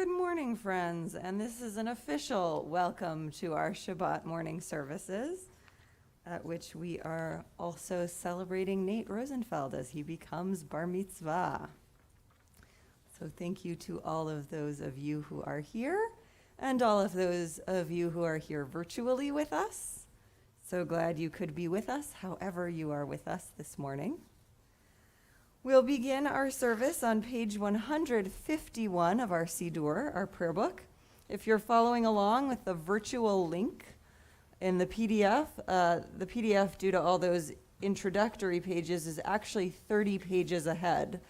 Good morning, friends, and this is an official welcome to our Shabbat morning services, at which we are also celebrating Nate Rosenfeld as he becomes Bar Mitzvah. So thank you to all of those of you who are here, and all of those of you who are here virtually with us. So glad you could be with us, however you are with us this morning. We'll begin our service on page 151 of our Siddur, our prayer book. If you're following along with the virtual link in the PDF, due to all those introductory pages, is actually 30 pages ahead.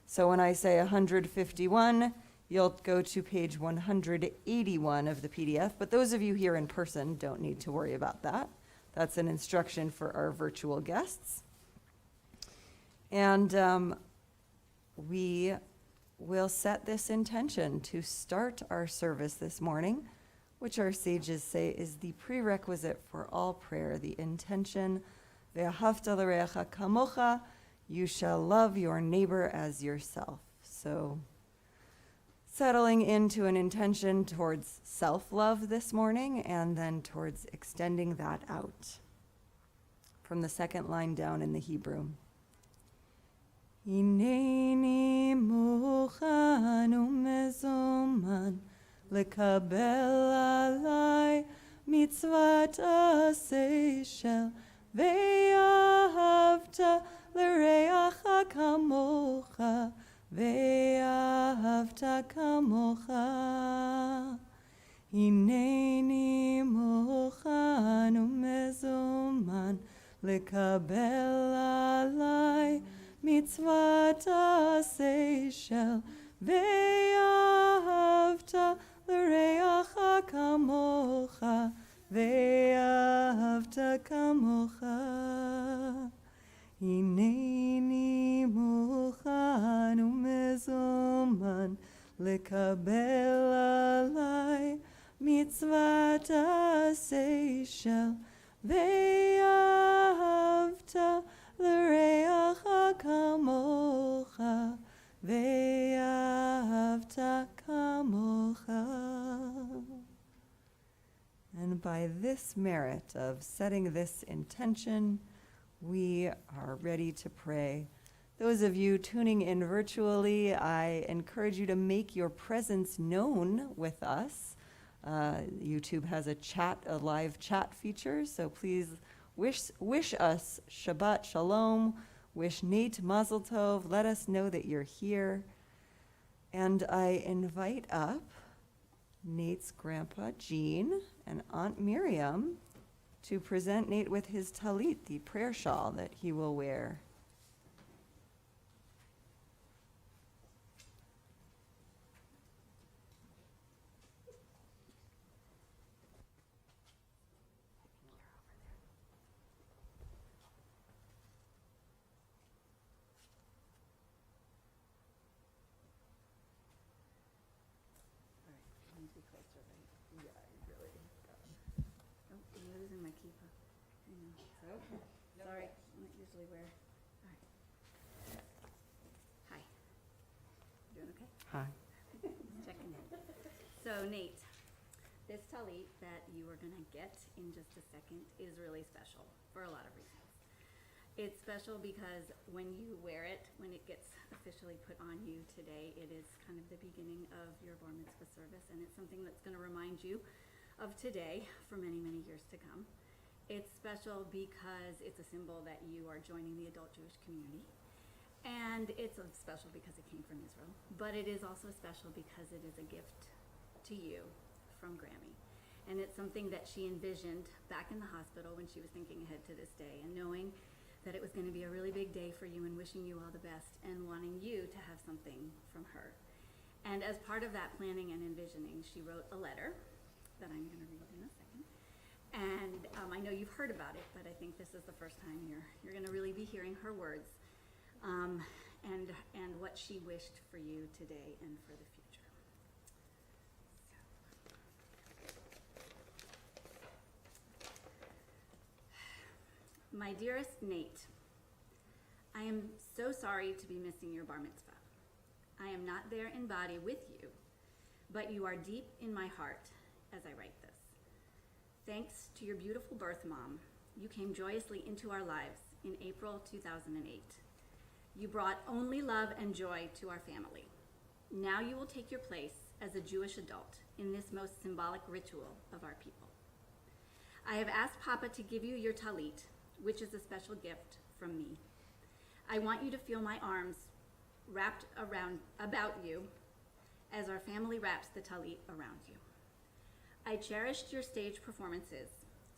So when I say 151, you'll go to page 181 of the PDF. But those of you here in person don't need to worry about that. That's an instruction for our virtual guests. And we will set this intention to start our service this morning, which our sages say is the prerequisite for all prayer, the intention, ve'ahavta l'reacha kamocha, you shall love your neighbor as yourself. So settling into an intention towards self-love this morning, and then towards extending that out. From the second line down in the Hebrew. Hineni mukhan umezuman lekabel alai mitzvat aseh shel ve'ahavta l'reacha kamocha ve'ahavta kamocha. Hineni mukhan umezuman lekabel alai mitzvat aseh shel ve'ahavta l'reacha kamocha ve'ahavta kamocha. Hineni mukhan umezuman lekabel alai mitzvat aseh shel ve'ahavta l'reacha kamocha ve'ahavta kamocha. And by this merit of setting this intention, we are ready to pray. Those of you tuning in virtually, I encourage you to make your presence known with us. YouTube has a live chat feature, so please wish us Shabbat Shalom, wish Nate Mazel Tov, let us know that you're here. And I invite up Nate's grandpa, Gene, and Aunt Miriam to present Nate with his talit, the prayer shawl that he will wear. Sorry, I don't usually wear. All right. Hi. Doing okay? Hi. Checking in. So Nate, this talit that you are gonna get in just a second is really special for a lot of reasons. It's special because when you wear it, when it gets officially put on you today, it is kind of the beginning of your bar mitzvah service, and it's something that's gonna remind you of today for many, many years to come. It's special because it's a symbol that you are joining the adult Jewish community. And it's special because it came from Israel. But it is also special because it is a gift to you from Grammy. And it's something that she envisioned back in the hospital when she was thinking ahead to this day. And knowing that it was going to be a really big day for you, and wishing you all the best, and wanting you to have something from her. And as part of that planning and envisioning, she wrote a letter that I'm going to read in a second. And I know you've heard about it, but I think this is the first time you're going to really be hearing her words, and what she wished for you today and for the future. So. My dearest Nate, I am so sorry to be missing your bar mitzvah. I am not there in body with you, but you are deep in my heart as I write this. Thanks to your beautiful birth, Mom, you came joyously into our lives in April 2008. You brought only love and joy to our family. Now you will take your place as a Jewish adult in this most symbolic ritual of our people. I have asked Papa to give you your talit, which is a special gift from me. I want you to feel my arms wrapped about you as our family wraps the talit around you. I cherished your stage performances,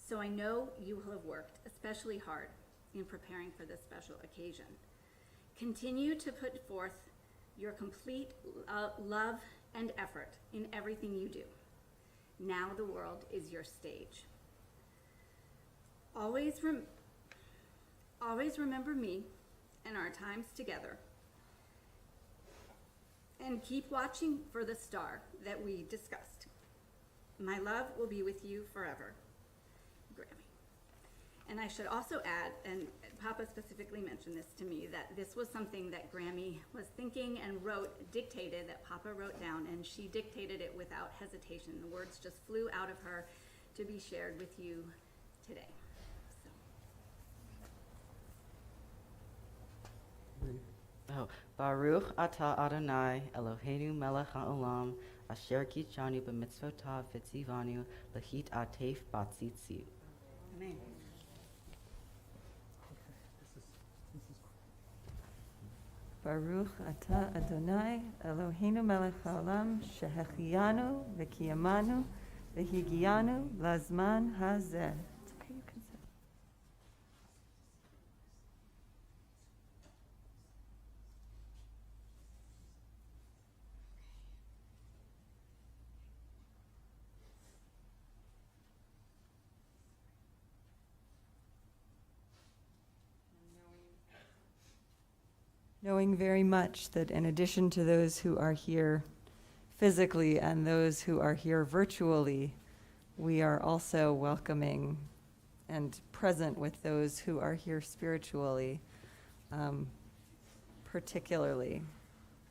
so I know you will have worked especially hard in preparing for this special occasion. Continue to put forth your complete love and effort in everything you do. Now the world is your stage. Always remember me and our times together. And keep watching for the star that we discussed. My love will be with you forever, Grammy. And I should also add, and Papa specifically mentioned this to me, that this was something that Grammy was thinking and dictated, that Papa wrote down, and she dictated it without hesitation. The words just flew out of her to be shared with you today. Oh, Baruch atah Adonai Eloheinu melech haolam asher kitchanu b'mitzvotav v'tzivanu lahit atef batzitziu. Amen. Baruch atah Adonai Eloheinu melech haolam shehechiyanu v'kiyamanu v'higianu lazman hazeh. It's okay, you can sit. Knowing very much that in addition to those who are here physically and those who are here virtually, we are also welcoming and present with those who are here spiritually, particularly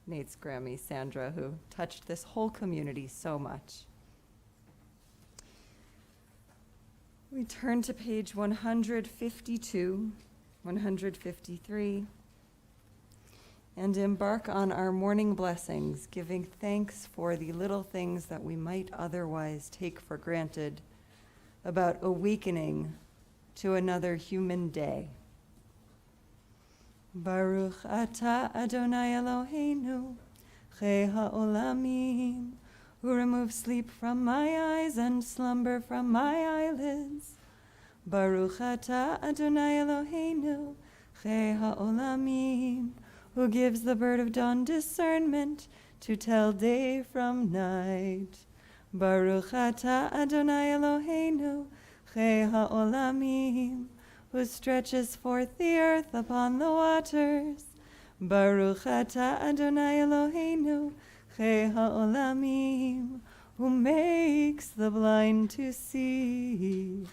Nate's Grammy, Sandra, who touched this whole community so much. We turn to page 152, 153, and embark on our morning blessings, giving thanks for the little things that we might otherwise take for granted about awakening to another human day. Baruch atah Adonai Eloheinu, chei ha'olamim, who removes sleep from my eyes and slumber from my eyelids. Baruch atah Adonai Eloheinu, chei ha'olamim, who gives the bird of dawn discernment to tell day from night. Baruch atah Adonai Eloheinu, chei ha'olamim, who stretches forth the earth upon the waters. Baruch atah Adonai Eloheinu, chei ha'olamim, who makes the blind to see.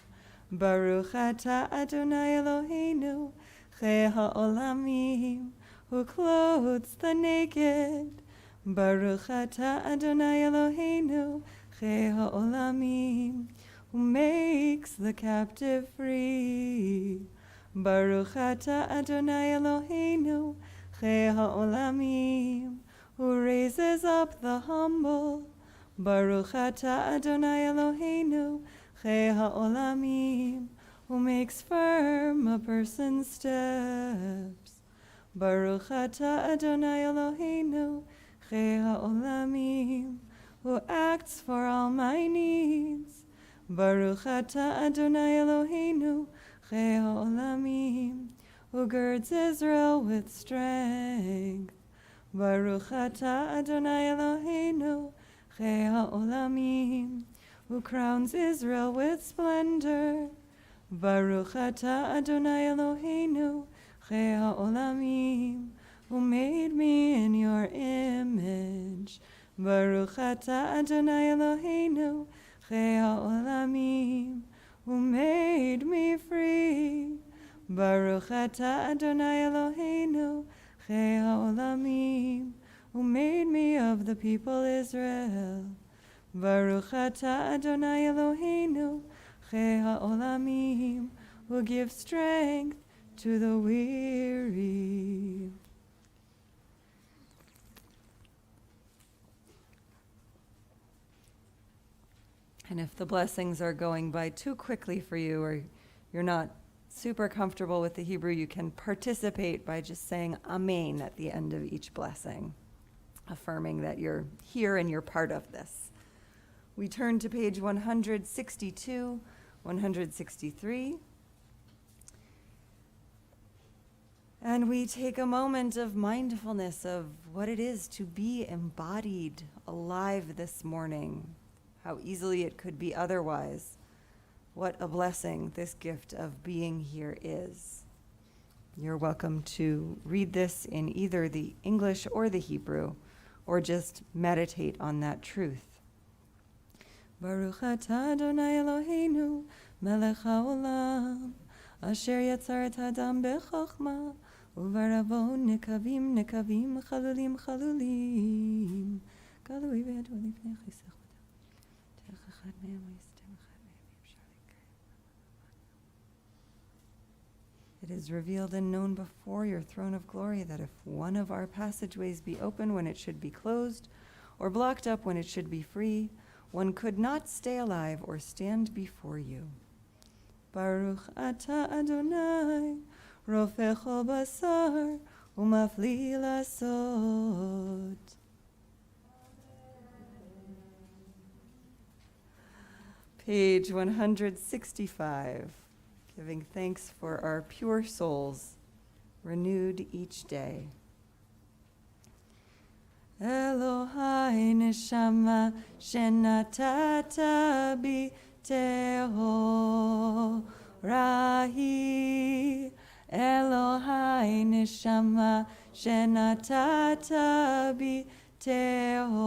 Baruch atah Adonai Eloheinu, chei ha'olamim, who clothes the naked. Baruch atah Adonai Eloheinu, chei ha'olamim, who makes the captive free. Baruch atah Adonai Eloheinu, chei ha'olamim, who raises up the humble. Baruch atah Adonai Eloheinu, chei ha'olamim, who makes firm a person's steps. Baruch atah Adonai Eloheinu, chei ha'olamim, who acts for all my needs. Baruch atah Adonai Eloheinu, chei ha'olamim, who girds Israel with strength. Baruch atah Adonai Eloheinu, chei ha'olamim, who crowns Israel with splendor. Baruch atah Adonai Eloheinu, chei ha'olamim, who made me in your image. Baruch atah Adonai Eloheinu, chei ha'olamim, who made me free. Baruch atah Adonai Eloheinu, chei ha'olamim, who made me of the people Israel. Baruch atah Adonai Eloheinu, Chei ha'olamim, who gives strength to the weary. And if the blessings are going by too quickly for you, or you're not super comfortable with the Hebrew, you can participate by just saying Amen at the end of each blessing, affirming that you're here and you're part of this. We turn to page 162, 163. And we take a moment of mindfulness of what it is to be embodied, alive this morning, how easily it could be otherwise. What a blessing this gift of being here is. You're welcome to read this in either the English or the Hebrew, or just meditate on that truth. Baruch atah Adonai Eloheinu, melech haolam, asher yatzar et hadam bechokma, uvaravon nekavim nekavim, chalulim chalulim, galui v'yadu lifnei chisech v'dam, te'ech echad me'em v'yistem echad me'em v'yimshar l'kayim. It is revealed and known before your throne of glory that if one of our passageways be open when it should be closed, or blocked up when it should be free, one could not stay alive or stand before you. Baruch atah Adonai, rofech kol basar, umafli lasot. Page 165, giving thanks for our pure souls, renewed each day. Elohai neshama shenatata bi tehorahi. Elohai neshama shenatata bi tehorahi.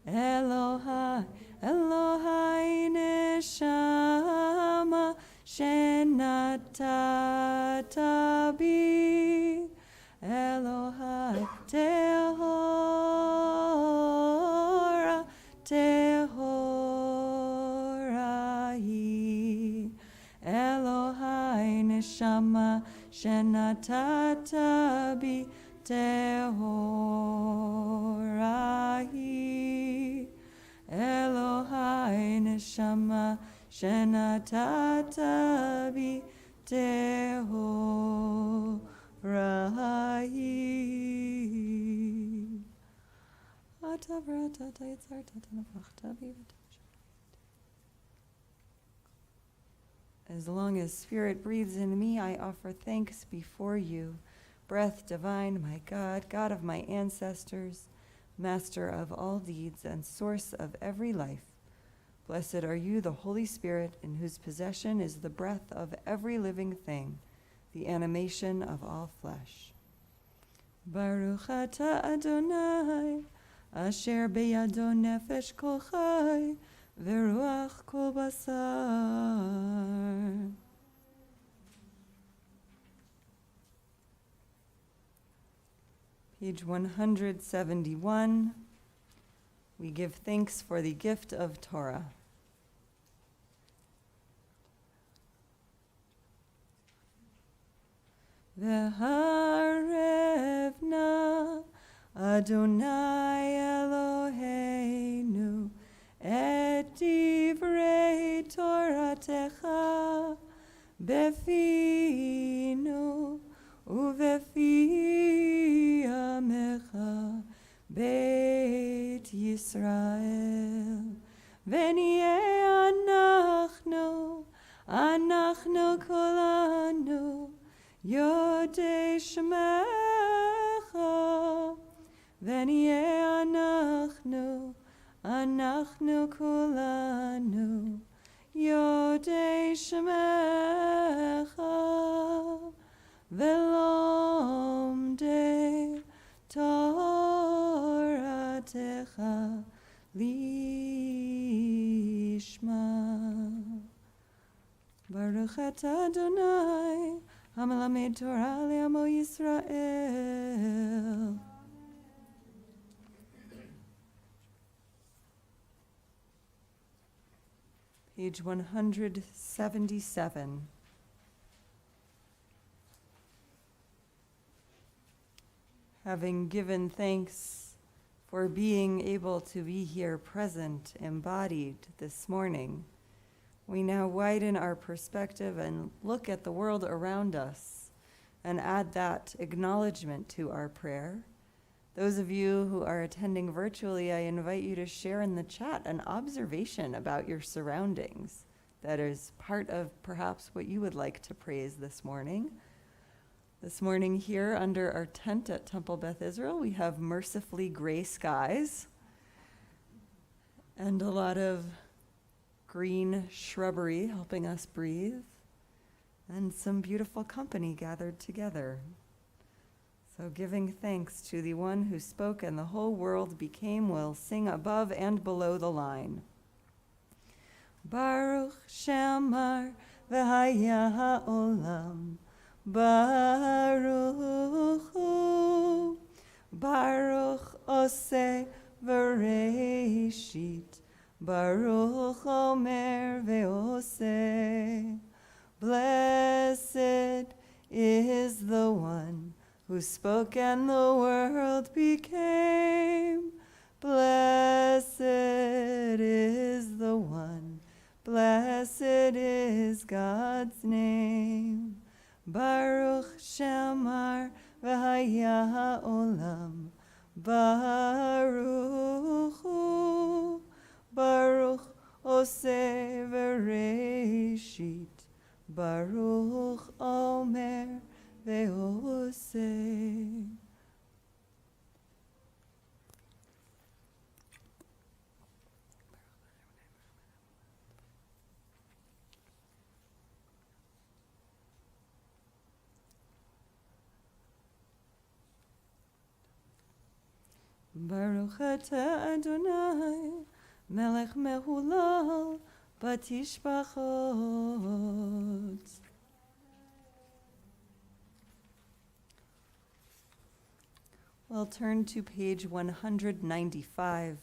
Elohai, Elohai neshama shenatata bi Elohai tehora tehorahi. Elohai neshama shenatata bi tehorahi. Elohai neshama shenatata bi tehorahi. As long as Spirit breathes in me, I offer thanks before you. Breath divine, my God, God of my ancestors, Master of all deeds and source of every life. Blessed are you, the Holy Spirit, in whose possession is the breath of every living thing, the animation of all flesh. Baruch atah Adonai, asher beyado nefesh kol chai, veruach kol basar. Page 171, we give thanks for the gift of Torah. V'harevna Adonai Eloheinu et divrei Toratecha befinu uvefi amecha Beit Yisrael. V'niyeh anachnu kolanu Yodei Shemecha. V'niyeh anachnu kolanu Yodei Shemecha. V'lomdei Toratecha lishma. Baruch atah Adonai, Hamelamed Torah le'amo Yisrael. Page 177. Having given thanks for being able to be here present, embodied this morning, we now widen our perspective and look at the world around us and add that acknowledgement to our prayer. Those of you who are attending virtually, I invite you to share in the chat an observation about your surroundings that is part of perhaps what you would like to praise this morning. This morning here under our tent at Temple Beth Israel, we have mercifully gray skies and a lot of green shrubbery helping us breathe, and some beautiful company gathered together. So giving thanks to the one who spoke and the whole world became, will sing above and below the line. Baruch Shamar v'haya ha'olam, Baruch hu, Baruch oseh v'reishit, Baruch omer ve'oseh. Blessed is the one who spoke and the world became. Blessed is the one, blessed is God's name. Baruch Shamar v'haya ha'olam, Baruch hu, Baruch oseh v'reishit, Baruch omer ve'oseh. Baruch atah Adonai, melech mehulal batishbachot. We'll turn to page 195.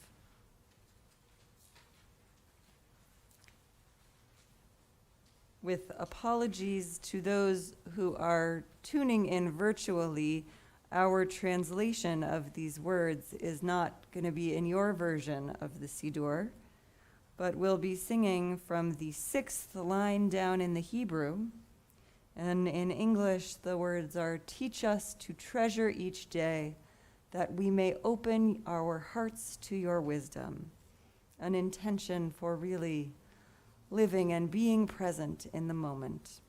With apologies to those who are tuning in virtually, our translation of these words is not going to be in your version of the Siddur, but we'll be singing from the 6th line down in the Hebrew. And in English, the words are, "Teach us to treasure each day, that we may open our hearts to your wisdom," an intention for really living and being present in the moment.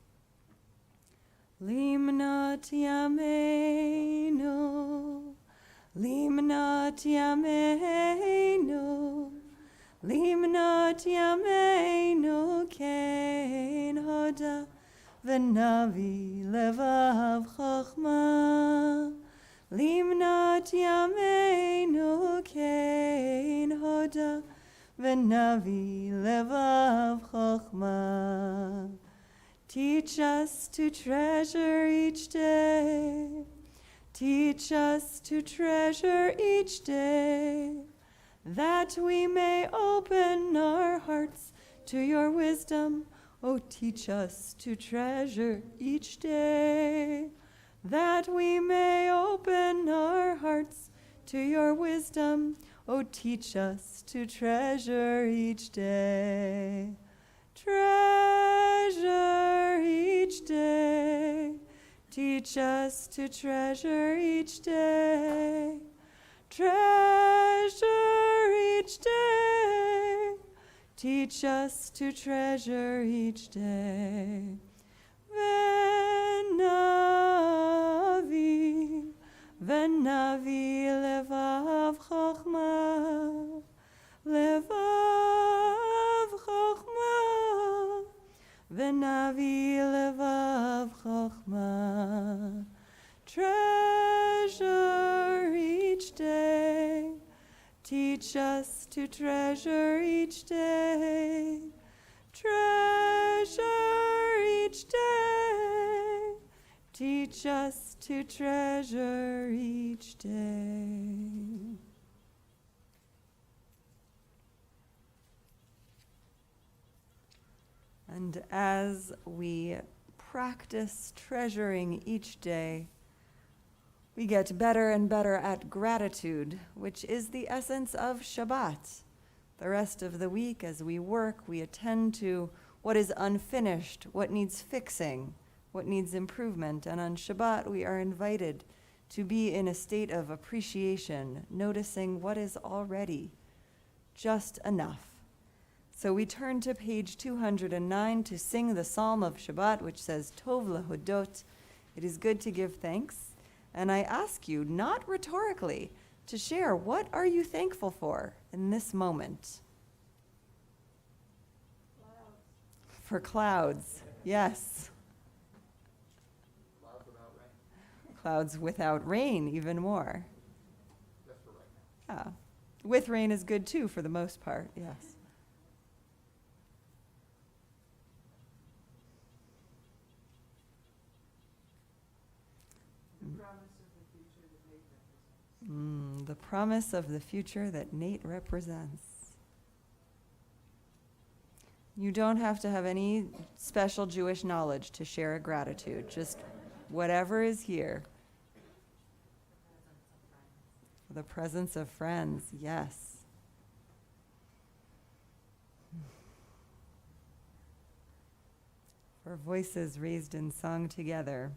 Limnat yameinu, limnat yameinu, limnat yameinu kein hoda v'navi levav chachma. Limnat yameinu kein hoda v'navi levav chachma. Teach us to treasure each day. Teach us to treasure each day, that we may open our hearts to your wisdom. Oh, teach us to treasure each day, that we may open our hearts to your wisdom. Oh, teach us to treasure each day. Treasure each day. Teach us to treasure each day. Treasure each day. Teach us to treasure each day. Venavi, venavi levav chachma, levav chachma, venavi levav chachma. Treasure each day. Teach us to treasure each day. Treasure each day. Teach us to treasure each day. And as we practice treasuring each day, we get better and better at gratitude, which is the essence of Shabbat. The rest of the week, as we work, we attend to what is unfinished, what needs fixing, what needs improvement. And on Shabbat, we are invited to be in a state of appreciation, noticing what is already just enough. So we turn to page 209 to sing the Psalm of Shabbat, which says, Tov lahodot, it is good to give thanks. And I ask you, not rhetorically, to share what are you thankful for in this moment? Clouds. For clouds, yes. Clouds without rain. Clouds without rain, even more. Just for right now. Yeah. With rain is good too, for the most part, yes. The promise of the future that Nate represents. You don't have to have any special Jewish knowledge to share a gratitude, just whatever is here. The presence of friends, yes. For voices raised and sung together.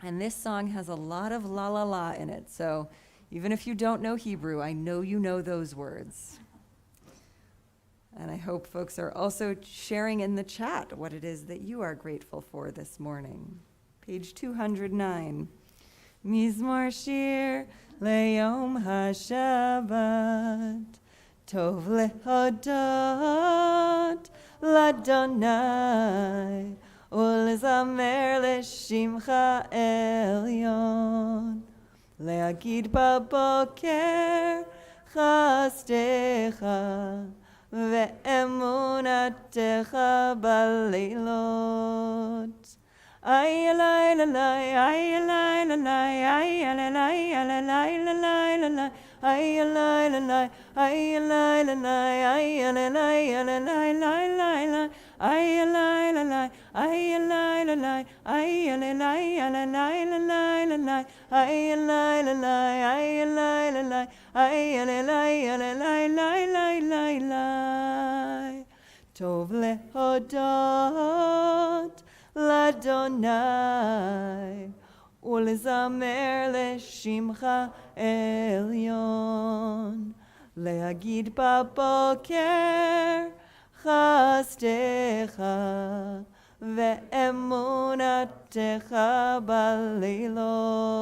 And this song has a lot of la la la in it, so even if you don't know Hebrew, I know you know those words. And I hope folks are also sharing in the chat what it is that you are grateful for this morning. Page 209. Mizmor shir leyom hashabbat, tov lehodot ladonai, ulzamer leshimcha elyon. להגיד בבוקר חסדך ואמונתך בלילות. איי אליי אליי איי אליי אליי איי אליי אליי אליי אליי איי אליי אליי איי אליי אליי איי אליי אליי אליי ay la la la ay la la la ay la la la la la la la ay la la la ay la la la ay la la la la la tov lehodot ladonai ulzamer leshimcha elyon להגיד בבוקר חסדך ואמונתך בלילות.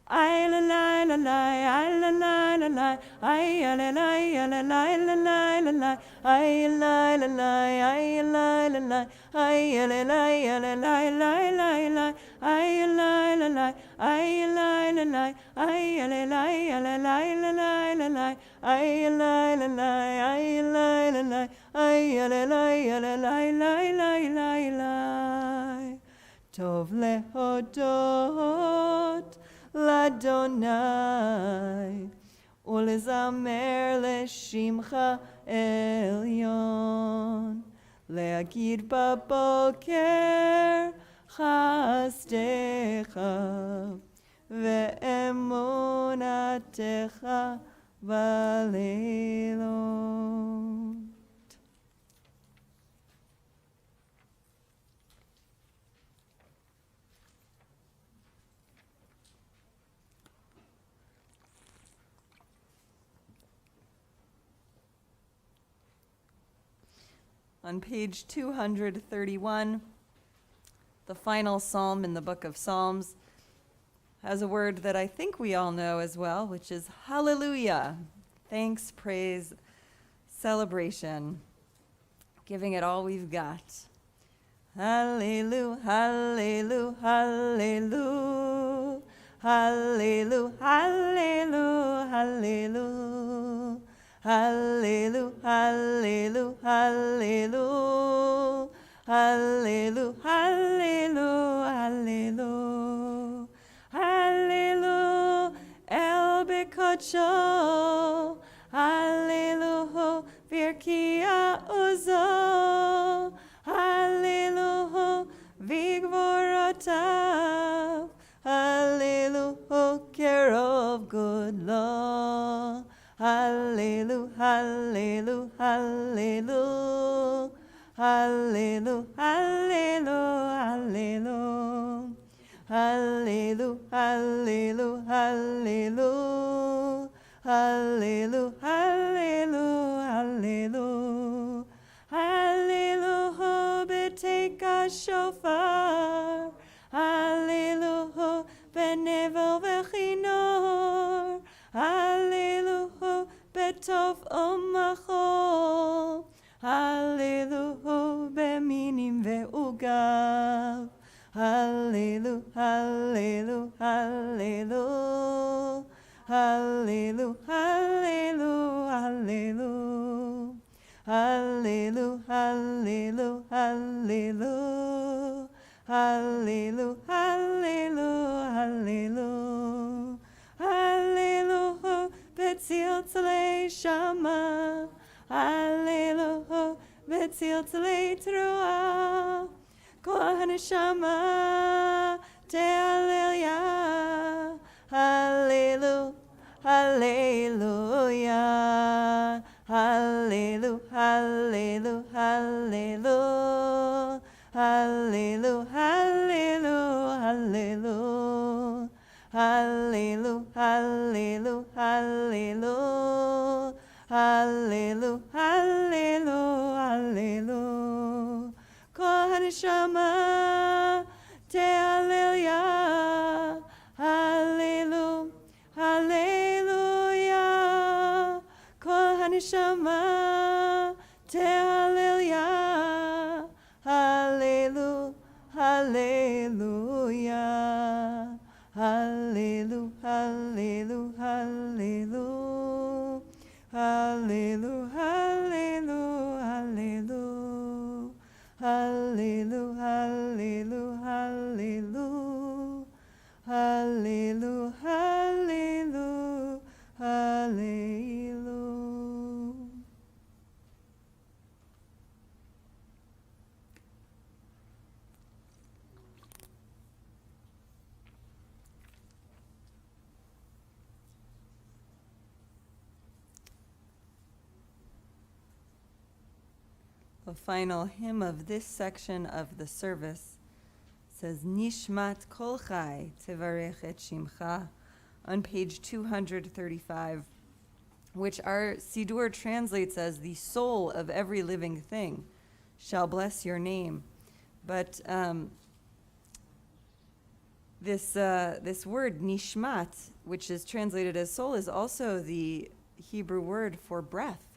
ay la la la la ay la la la la ay la la la la la la ay la la la ay la la la ay la la la la la ay la la la ay la la la ay la la la la la ay la la la ay la la la ay la la la tov lehodot ladonai ulzamer leshimcha elyon להגיד בבוקר חסדך ואמונתך בלילות. On page 231, the final psalm in the book of Psalms has a word that I think we all know as well, which is hallelujah. Thanks, praise, celebration, giving it all we've got. Hallelujah, hallelujah, hallelujah, hallelujah, hallelujah, hallelujah. Hallelujah, hallelujah, hallelujah, hallelujah, hallelujah, kadocho, Hallelu virkia uzo, Hallelu vigvorotav, Hallelu kerov good law, Hallelu, Hallelu, Hallelu, Hallelu, Hallelu, Hallelu, Hallelu, Hallelu, Hallelu, Hallelu, Hallelu, Hallelu, Hallelu, beteka shofar, Hallelu, benevel vechinor, Hallelu, betov omachol, Hallelu, beminim ve'ugav, Hallelu, Hallelu, Hallelu, Hallelu, Hallelu, Hallelu, Hallelu, Hallelu, Hallelu, Hallelu, Hallelu, Hallelu, Hallelu, betzil tzlei shama, Hallelu, betzil tzlei truah, Kol haneshama te'alleluya, Hallelu, Hallelujah, Hallelu, Hallelu, Hallelu, Hallelu, Hallelu, Hallelu, Hallelu, Hallelu, Hallelu, Hallelu, Hallelu, Hallelu. Kol haneshama te'alleluya, Hallelu, Hallelujah. Kol haneshama te'alleluya, Hallelu, Hallelujah, Hallelu, Hallelu, Hallelu, Hallelu, Hallelu, Hallelu. Hallelu, Hallelu, Hallelu, Hallelu, Hallelu, Hallelu. The final hymn of this section of the service says, Nishmat kol chai tevarech et shimcha, on page 235, which our Siddur translates as the soul of every living thing shall bless your name. But this word nishmat, which is translated as soul, is also the Hebrew word for breath.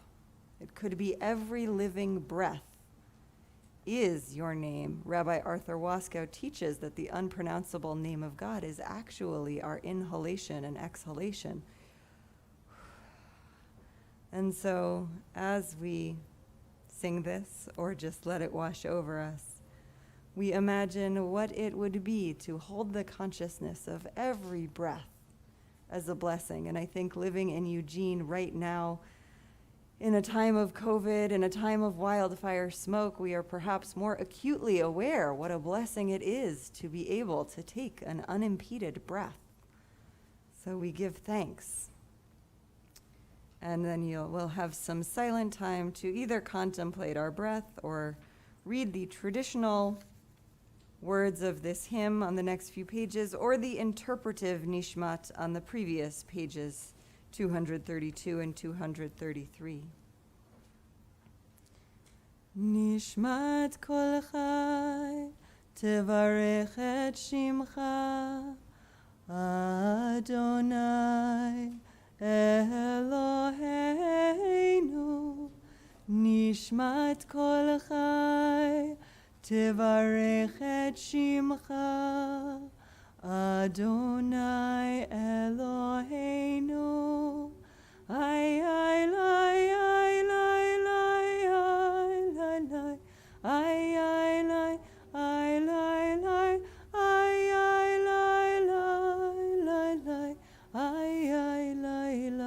It could be every living breath is your name. Rabbi Arthur Waskow teaches that the unpronounceable name of God is actually our inhalation and exhalation. And so as we sing this, or just let it wash over us, we imagine what it would be to hold the consciousness of every breath as a blessing. And I think living in Eugene right now, in a time of COVID, in a time of wildfire smoke, we are perhaps more acutely aware what a blessing it is to be able to take an unimpeded breath. So we give thanks. And then we'll have some silent time to either contemplate our breath or read the traditional words of this hymn on the next few pages, or the interpretive nishmat on the previous pages, 232 and 233. Nishmat kol chai tevarech et shimcha, Adonai Eloheinu. Nishmat kol chai tevarech et shimcha, Adonai Eloheinu. Ay, ay, lay, ay, lay, lay, ay, lay, lay. Ay, ay, lay, ay, lay, lay. Ay, ay, lay, lay, lay, lay. Ay, ay, lay, lay.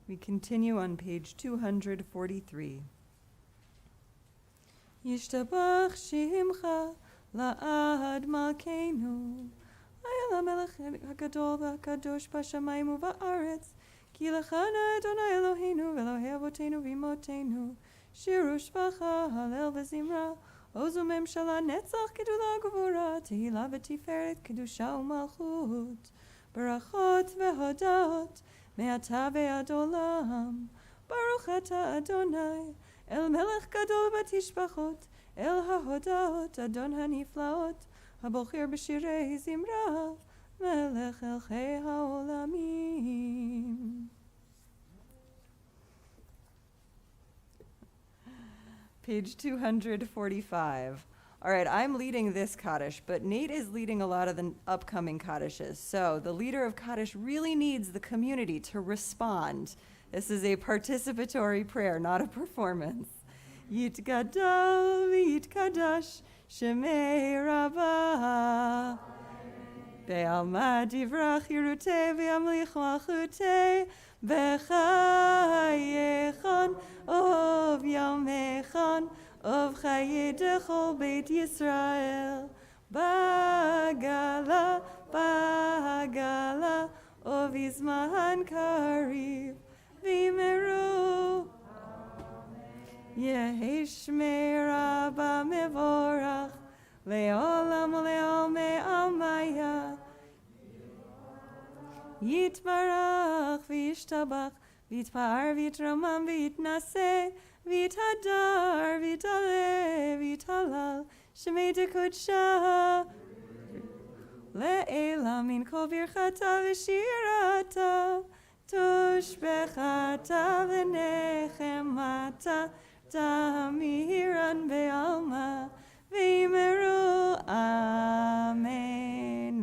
We continue on page 243. Yishtabach Shimcha La'ad Malkeinu Ayala Melech HaGadol VaKadosh B'Shamayim uVa'aretz Ki Lechana Adonai Eloheinu V'Elohei Avotenu V'Imotenu Shiru Shvacha Halel V'Zimra Ozu Memshala Netzach Gedula Gevura Tehila V'Tiferet Kedusha U'Malchut Barachot V'Hodot Me'ata Ve'ad Olam Baruch Ata Adonai El Melech Gadol Batishbachot El HaHodaot Adon HaNiflaot Habocher B'Shirei Zimra Melech Elchei HaOlamim. Page 245. All right, I'm leading this Kaddish, but Nate is leading a lot of the upcoming Kaddishes. So the leader of Kaddish really needs the community to respond. This is a participatory prayer, not a performance. Yitgadal v'yitkadash shemei Rabbah. Be'alma divrach yirutei v'yamlich malchutei b'chayechan ov yamechan ov chaye dechol Beit Yisrael bagala ov izman kariv v'meru Yehi Shmei Rabbah mevorach le'olam le'olmei almaya Yitbarach v'yishtabach v'yitpar v'yitramam v'yitnaseh v'yithadar v'yitale v'yithalal shemei dekudsha le'ela min kol birchata v'shirata tushbechata v'nechemata tamiran be'alma v'yimeru amen.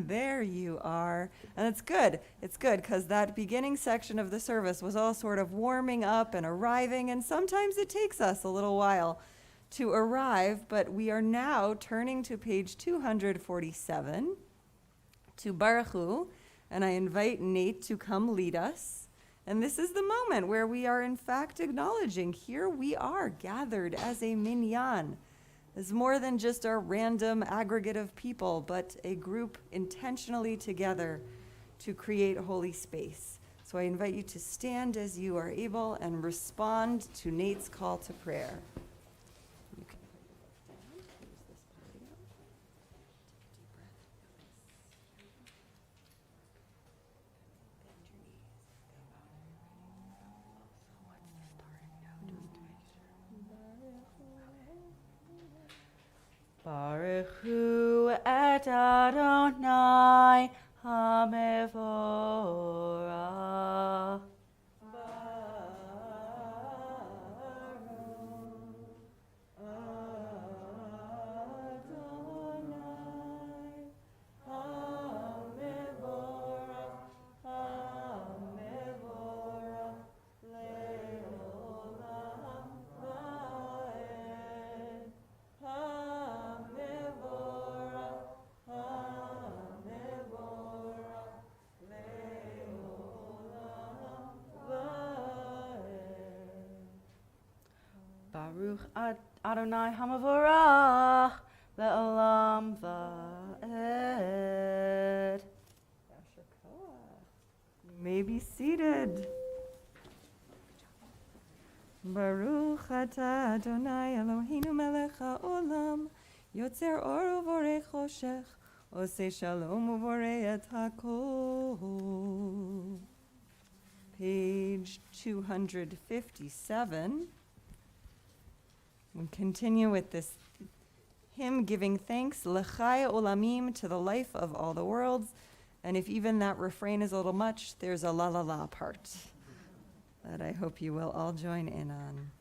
There you are. And it's good. It's good because that beginning section of the service was all sort of warming up and arriving, and sometimes it takes us a little while to arrive, but we are now turning to page 247 to Baruch Hu, and I invite Nate to come lead us. And this is the moment where we are in fact acknowledging here we are gathered as a minyan, as more than just a random aggregate of people, but a group intentionally together to create holy space. So I invite you to stand as you are able and respond to Nate's call to prayer. You can put your foot down, use this podium. Take a deep breath. Bend your knees. Baruch Hu et Adonai HaMevorach. Baruch Adonai HaMevorach le'olam va'ed. You may be seated. Baruch atah Adonai Eloheinu melech ha'olam yotzer or uvorei choshech osei shalom uvorei et hakol. Page 257. We continue with this hymn giving thanks, L'chai olamim, to the life of all the worlds. And if even that refrain is a little much, there's a la la la part that I hope you will all join in on.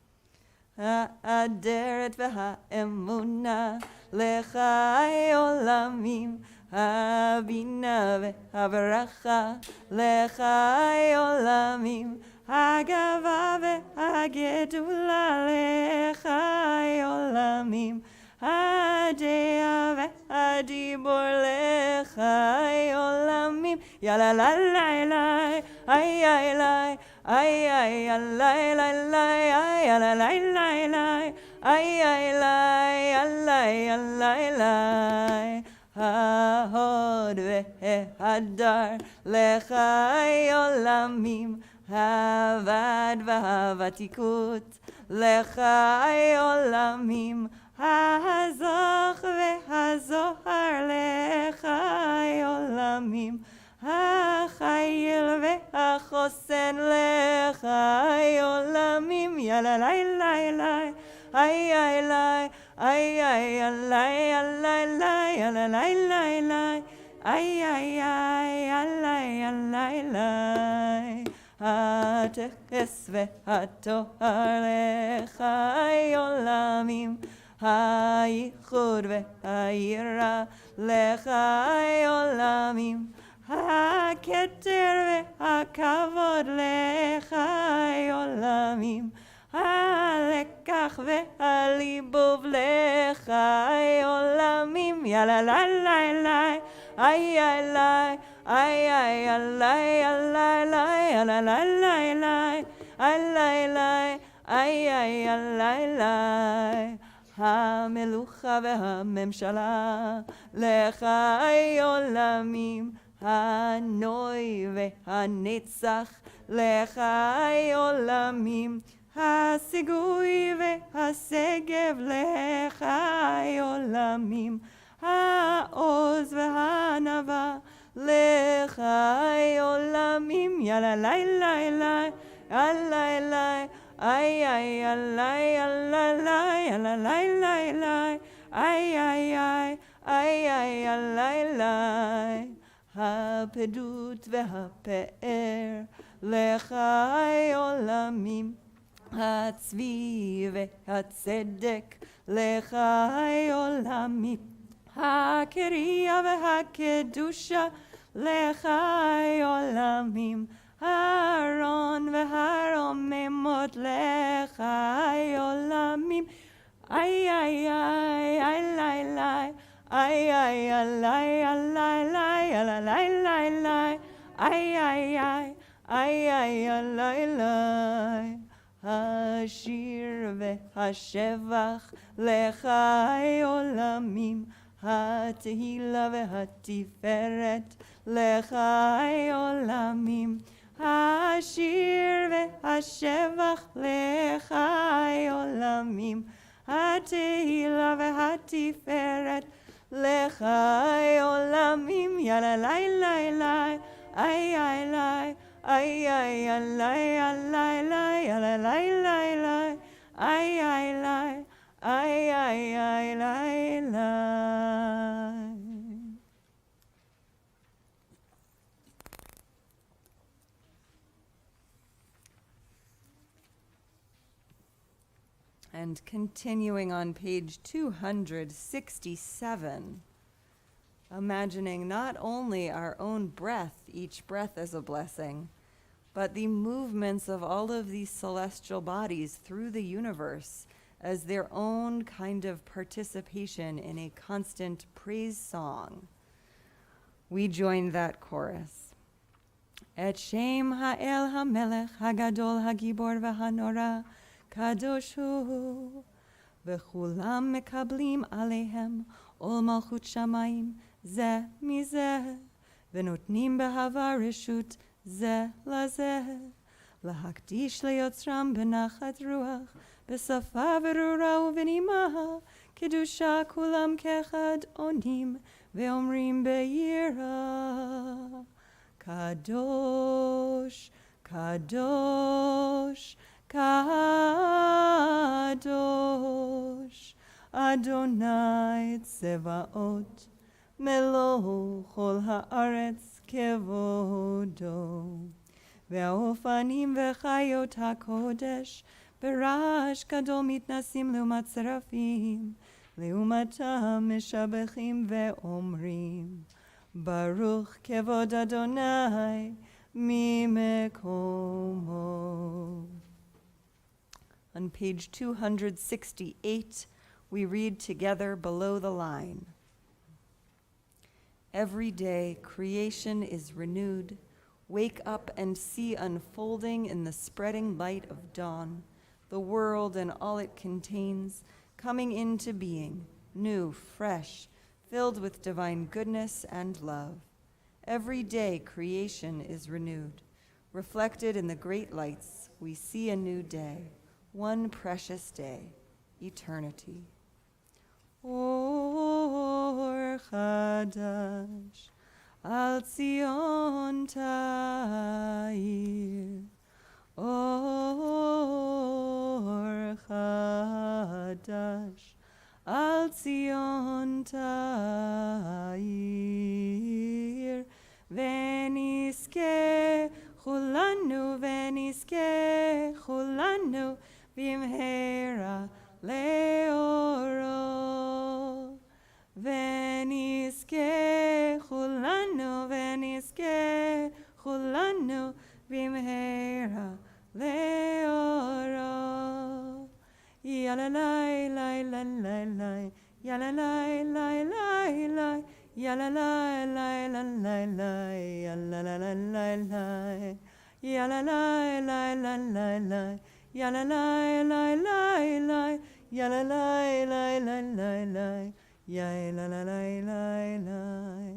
Ha'aderet v'ha'emuna l'chai olamim ha'bina v'ha'veracha l'chai olamim ha'gava v'ha'gedula l'chai olamim ha'deya v'ha'dibor l'chai olamim ya la la la la ay ay la ay ay alay lay lay ay alay lay lay ay ay lay alay alay lay hahod vehadar lechai olamim havad vahavatikut lechai olamim hazach vehazohar lechai olamim החייל והחוסן לחי עולמים יאללה לי לי לי איי איי לי איי איי עלי עלי לי יאללה לי לי לי איי איי איי עלי עלי לי התכס והטוהר לחי עולמים הייחוד והיראה לחי עולמים הכתר והכבוד לחי עולמים הלקח והליבוב לחי עולמים יאללה לי לי לי איי איי לי איי איי עלי עלי לי יאללה לי לי לי עלי לי איי איי עלי לי המלוכה והממשלה לחי עולמים הנוי והנצח לחי עולמים הסיגוי והשגב לחי עולמים העוז והענווה לחי עולמים יאללה לי לי לי עלי לי איי איי עלי עלי לי יאללה לי לי לי איי איי איי איי איי עלי לי הפדות והפאר לחי עולמים הצבי והצדק לחי עולמים הקריאה והקדושה לחי עולמים הארון והרוממות לחי עולמים איי איי איי איי לי לי איי איי עלי עלי לי עלי לי לי איי איי איי איי איי עלי לי השיר והשבח לחי עולמים התהילה והתפארת לחי עולמים השיר והשבח לחי עולמים התהילה והתפארת לחי עולמים יאללה לי לי לי איי איי לי איי איי עלי עלי לי יאללה לי לי לי איי איי לי איי איי איי לי לי And continuing on page 267, imagining not only our own breath, each breath as a blessing, but the movements of all of these celestial bodies through the universe as their own kind of participation in a constant praise song. We join that chorus. Et Shem Ha'el HaMelech HaGadol HaGibor VaHanora Kadosh hu v'chulam mekablim aleihem ol malchut shamayim zeh mizeh v'notnim behava reshut zeh lazeh lahakdish leyotzram benachat ruach besafa v'rura u'v'nima kedusha kulam kechad onim ve'omrim beyira kadosh kadosh Kadosh Adonai Tsevaot Melo Chol Haaretz Kevodo Ve'ofanim Ve'chayot HaKodesh Berash Gadol Mitnasim Leumat Serafim Leumatam Meshabechim Ve'omrim Baruch Kevod Adonai Mimekomo. On page 268, we read together below the line. Every day creation is renewed Wake up and see unfolding in the spreading light of dawn, the world and all it contains, coming into being, new, fresh, filled with divine goodness and love. Every day creation is renewed. Reflected in the great lights, we see a new day, one precious day, eternity. Or Chadash, Al Zion Ta'ir. Or Chadash, Al Zion Ta'ir. Veniske chulanu, veniske chulanu, bimhera leoro. Veniske chulanu, veniske chulanu, bimhera leoro. Yalalai, lai, lai, lai, lai, yalalai, lai, lai, lai, yalalai, lai, lai, lai, lai, yalalai, lai, lai, yalalai, lai, lai, lai, lai, yalalai, lai, lai, lai, yalalai, lai, lai, lai, lai, yalalai, lai, lai.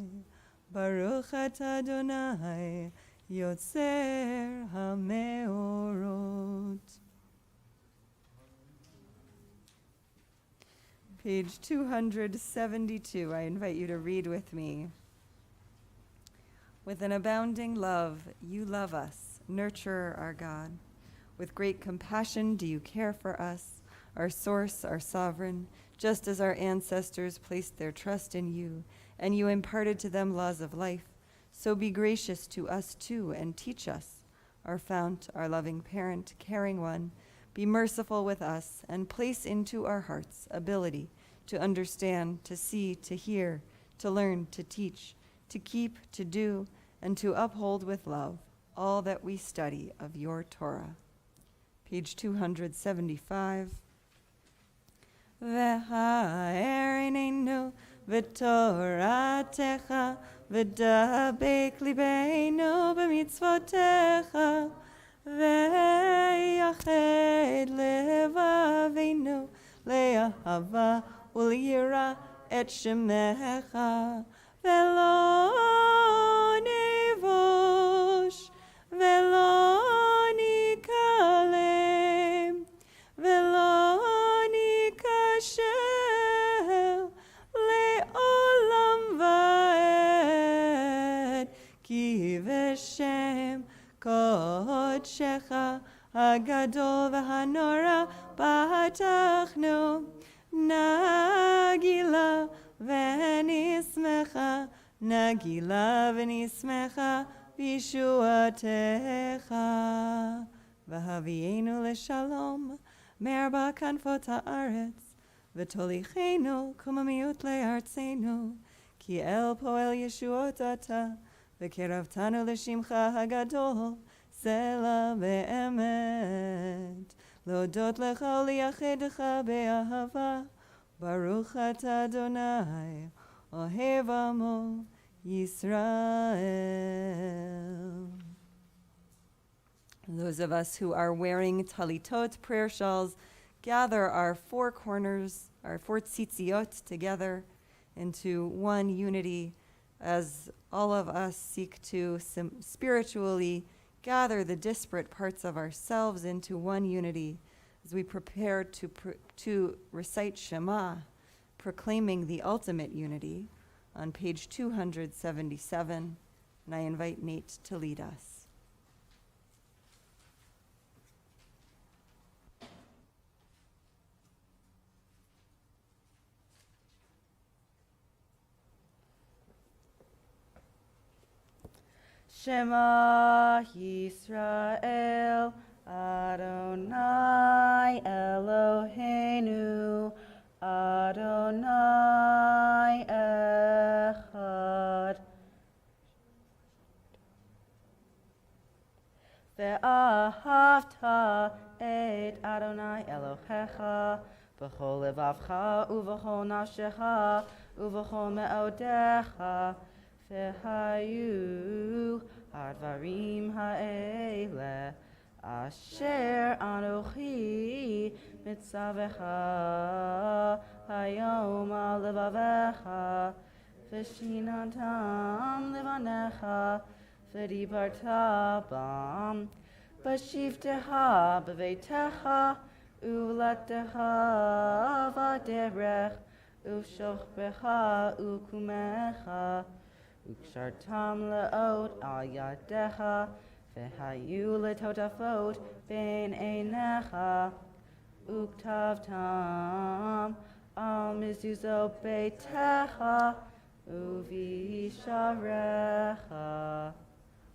Baruch atah Adonai, Yotzer HaMeorot. Page 272, I invite you to read with me. With an abounding love, you love us, nurturer our God. With great compassion do you care for us, our source, our sovereign, just as our ancestors placed their trust in you, and you imparted to them laws of life. So be gracious to us too, and teach us, our fount, our loving parent, caring one. Be merciful with us, and place into our hearts ability to understand, to see, to hear, to learn, to teach, to keep, to do, and to uphold with love all that we study of your Torah. Page 275. V'ha'erinenu v'toratecha v'dabek libeinu b'mitzvotecha v'yached levavinu le'ahava u'liyira et shemecha ve'lo nevosh ve'lo nikalem ve'lo nikashel le'olam va'ed ki v'shem kodshecha hagadol v'hanora b'hatachnu nagila v'nismecha nagila v'nismecha b'shuatecha v'havienu l'shalom me'arba kanfot ha'aretz v'tolichenu kumamiut le'artzenu ki el poel yeshuot ata v'keravtanu l'shimcha hagadol sela be'emet להודות לך ולייחדך באהבה, ברוך אתה אדוני, אוהב עמו Yisrael. Those of us who are wearing talitot, prayer shawls, gather our four corners, our four tzitziot together into one unity as all of us seek to spiritually gather the disparate parts of ourselves into one unity as we prepare to recite Shema, proclaiming the ultimate unity on page 277, and I invite Nate to lead us. Shema Yisrael, Adonai Eloheinu, Adonai Echad. Ve'ahavta et Adonai Elohecha, b'chol levavcha uv'chol nafshecha uv'chol me'odecha. Ve'hayu הדברים האלה אשר אנוכי מצווך היום על לבביך ושיננתם לבניך ודיברת בם בשבתך בביתך ובלתך בדרך ובשוכבך ובקומך וקשרתם לאות על ידיך והיו לטוטפות בין עיניך וכתבתם על מזוזות ביתך ובשעריך.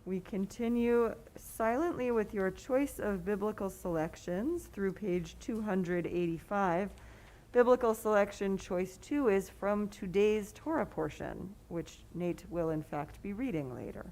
We continue silently with your choice of biblical selections through page 285. Biblical selection choice 2 is from today's Torah portion, which Nate will in fact be reading later.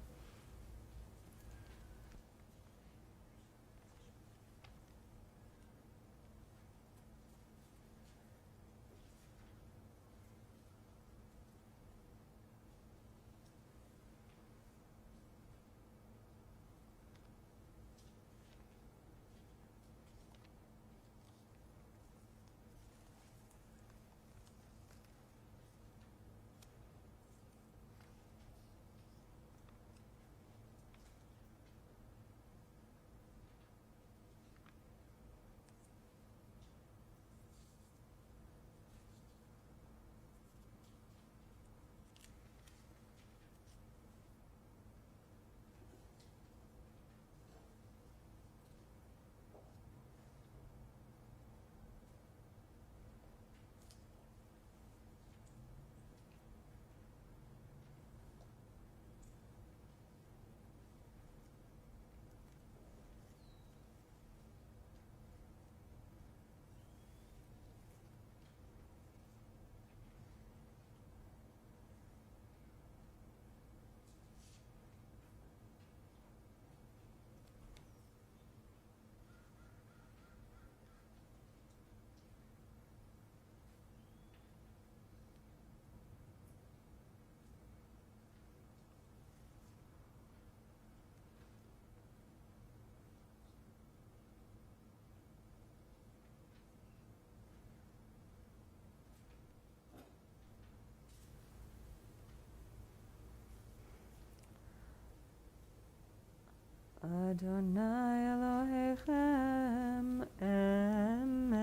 Adonai Elohechem Emet.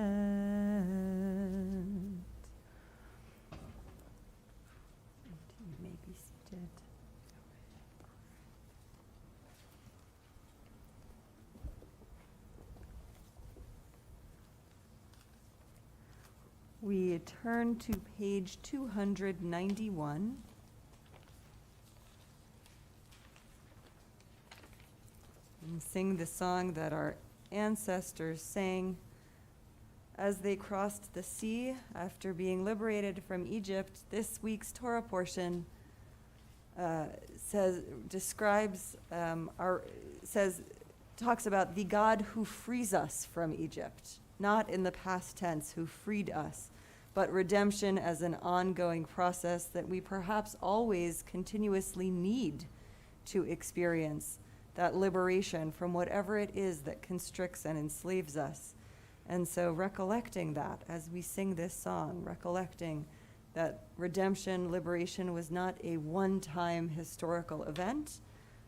You may be seated. We turn to page 291. And sing the song that our ancestors sang as they crossed the sea after being liberated from Egypt. This week's Torah portion talks about the God who frees us from Egypt, not in the past tense, who freed us, but redemption as an ongoing process that we perhaps always continuously need to experience, that liberation from whatever it is that constricts and enslaves us. And so recollecting that as we sing this song, recollecting that redemption, liberation was not a one-time historical event,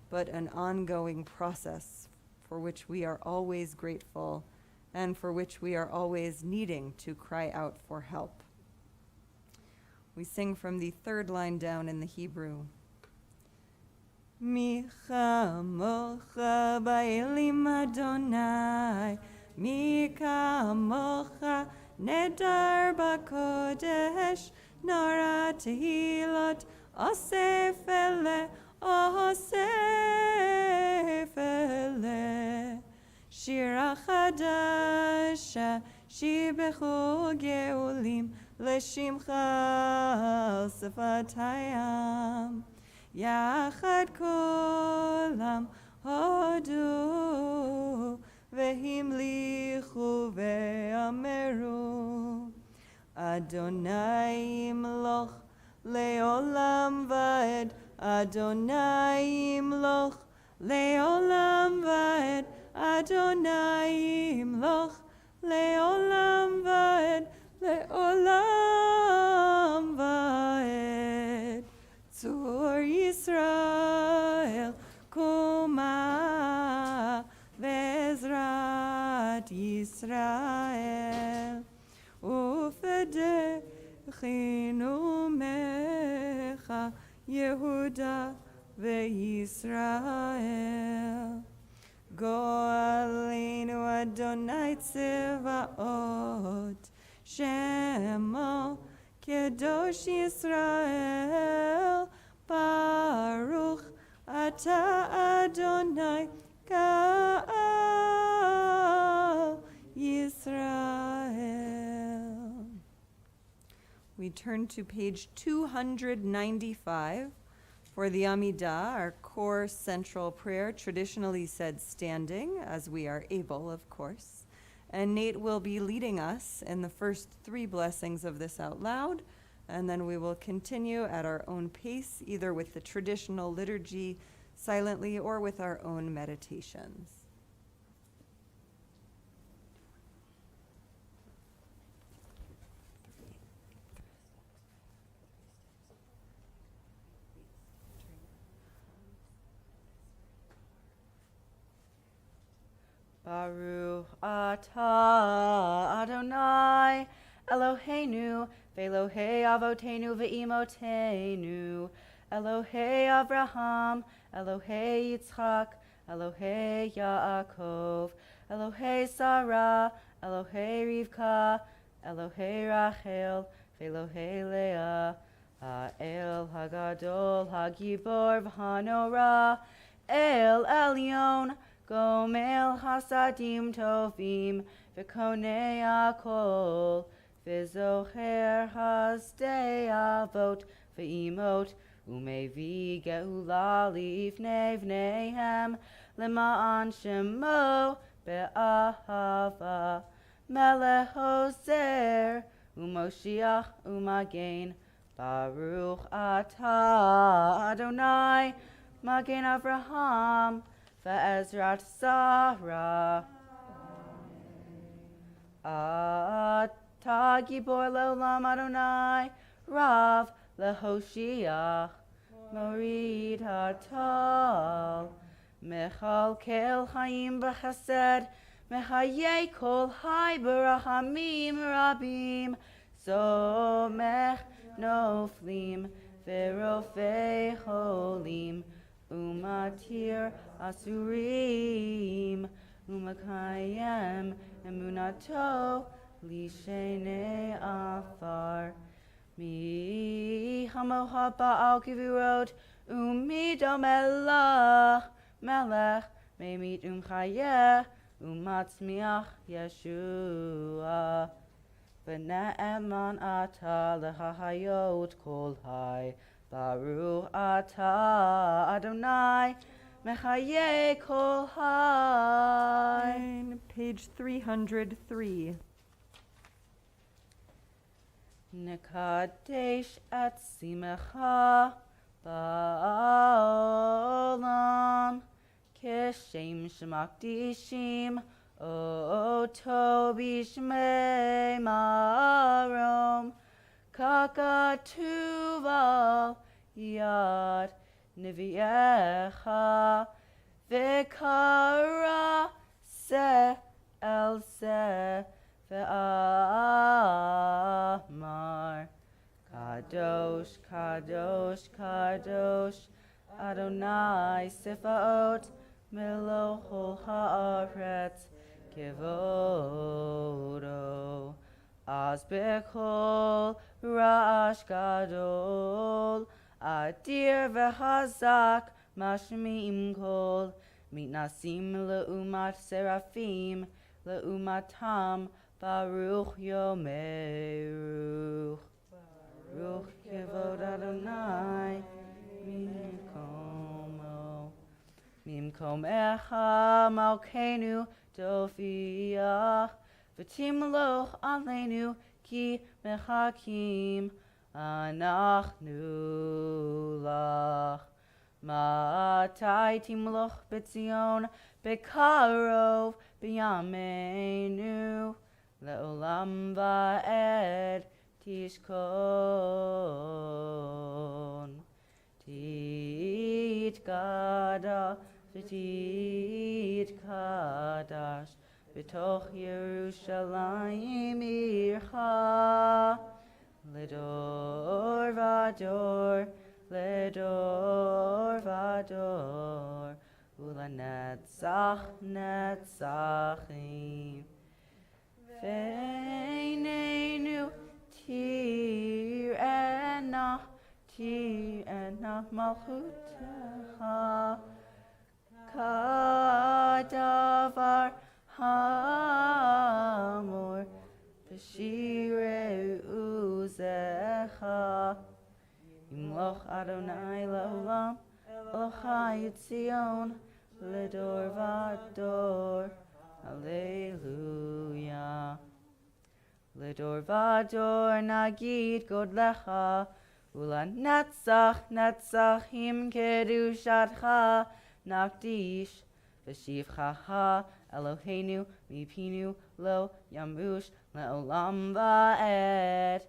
but an ongoing process for which we are always grateful and for which we are always needing to cry out for help. We sing from the third line down in the Hebrew. Mi chamocha ba'elim Adonai, mi kamocha nedar b'kodesh, nara tehilot osef ele, shira chadasha, shibechu geulim, leshimcha sefatayam. יחד כולם הודו והמליכו ואמרו אדוני ימלוך לעולם ועד אדוני ימלוך Le'olam va'ed Adonai imloch, Le'olam va'ed, Le'olam va'ed. Tzur Yisrael kuma ve'ezrat Yisrael ufedechinu mecha Yehuda ve'Yisrael. Go'aleinu Adonai Tzevaot, Shemo Kedosh Yisrael, Baruch Ata Adonai Ka'al Yisrael. We turn to page 295 for the Amidah, our core central prayer, traditionally said standing, as we are able, of course. And Nate will be leading us in the first three blessings of this out loud, and then we will continue at our own pace, either with the traditional liturgy silently or with our own meditations. Baruch atah Adonai Eloheinu ve'Elohei avotenu ve'imotenu, Elohei Avraham, Elohei Yitzchak, Elohei Yaakov, Elohei Sarah, Elohei Rivka, Elohei Rachel, ve'Elohei Leah, Ha'el Hagadol Hagibor v'Hanora, El Elyon, Gomel Hasadim Tovim, V'Konei Akol, V'Zocher Hasdei Avot, V'Imot, Umevi Geula Lifnei V'neihem, Lema'an Shemo Be'ahava, Melech Hoser, Umoshiach Umagen, Baruch Atah Adonai, Magen Avraham, Va'ezrat Sarah. Atah Gibor Le'olam Adonai, Rav Lehoshiach, Morid Hatal, Mechal Kel Chaim B'Chesed, Mechayei Kol Hai B'Rahamim Rabim, Somech Noflim, V'Rofei Cholim, Umatir Asurim, Umakayem Emunato Lishenei Afar. Mi Hamoha Ba'al Kivurot, Umido Melech, Melech, Memit Umchayeh, Umatzmiach Yeshua. V'ne'eman Ata Lehahayot Kol Hai, Baruch Ata Adonai, Mechayeh Kol Hai. Page 303. Nekadesh et simecha ba'olam, Keshem shemakdishim oto bishmei marom, Kakatuval yad neviecha, V'kara se el se ve'amar, Kadosh, Kadosh, Kadosh, Adonai Sifaot, Melohol haaretz, Kevodo, Az bechol Ra'ash Gadol, Adir v'Hazak, Mashmi'im kol, Mitnasim le'umat Seraphim, le'umatam, Baruch Yomeruch. Baruch Kevod Adonai, Mimkom Echa Malkeinu Dofiach, V'timloch Aleinu Ki Mechakim Anachnu Lach. Matai timloch betzion bekarov b'yameinu le'olam va'ed tishkon titkada v'titkadash b'toch Yerushalayim ircha Ledor vador, ledor vador, ula netzach netzachim. Veinenu tirena malchutecha, kadavar hamor, b'shirei uzecha. Imloch Adonai le'olam, Elochai Yitzion, ledor vador, Alleluia. Ledor vador nagid godlecha, ula netzach netzachim kedushatcha, nakdish, v'shivchacha Eloheinu mipinu lo yamush le'olam va'ed.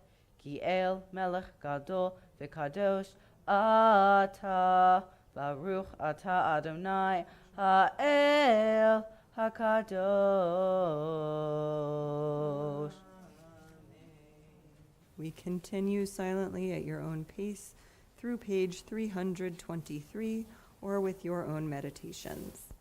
Ki el melech gadol v'kadosh ata baruch ata Adonai ha'el hakadosh. We continue silently at your own pace through page 323 or with your own meditations.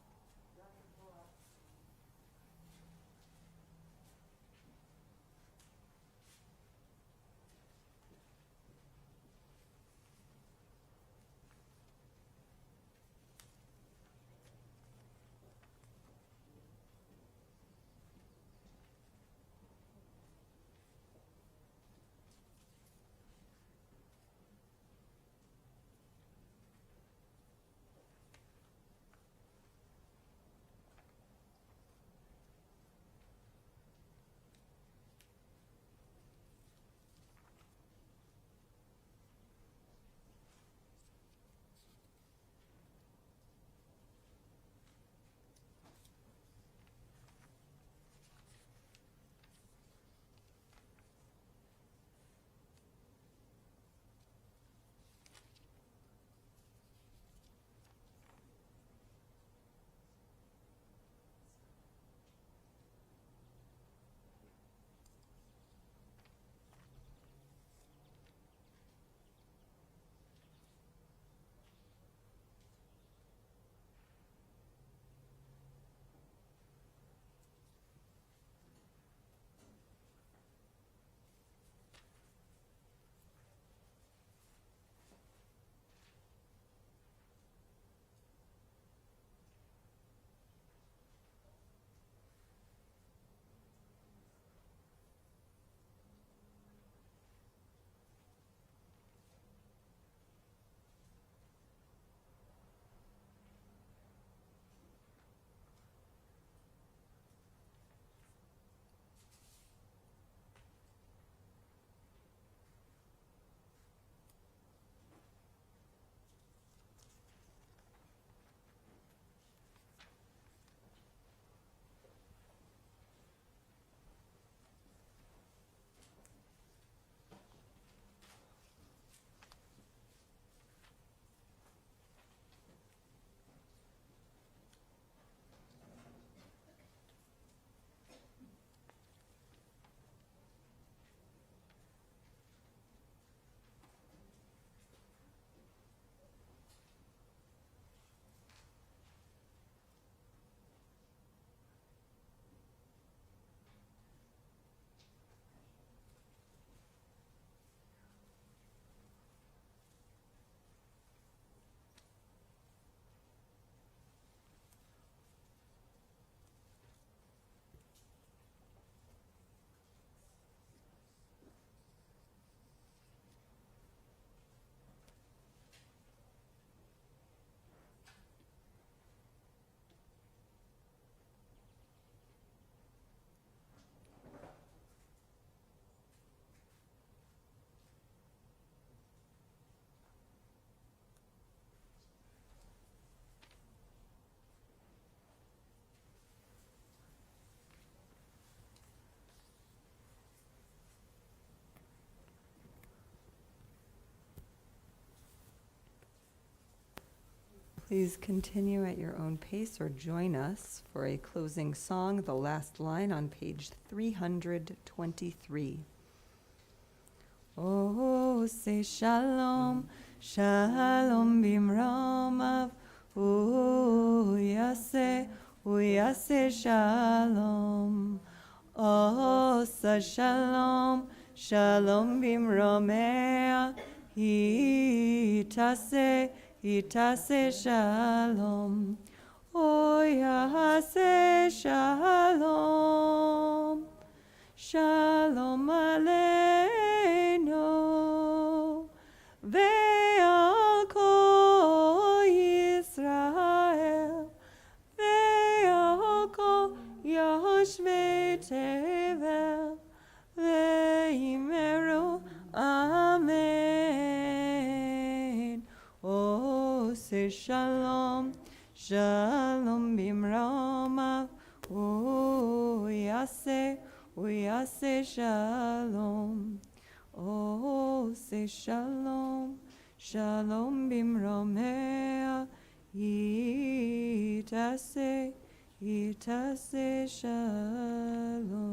Please continue at your own pace or join us for a closing song, the last line on page 323. Oh, say shalom, shalom bimromav, uyase shalom. Oh, say shalom, shalom bimromea, itase shalom. Oh, yase shalom. Shalom aleinu ve'al kol Yisrael ve'al kol yoshvei tevel ve'imeru amen. Oh, say shalom, shalom bimromav, oh, uyase shalom. Oh, say shalom, shalom bimromea, itase shalom.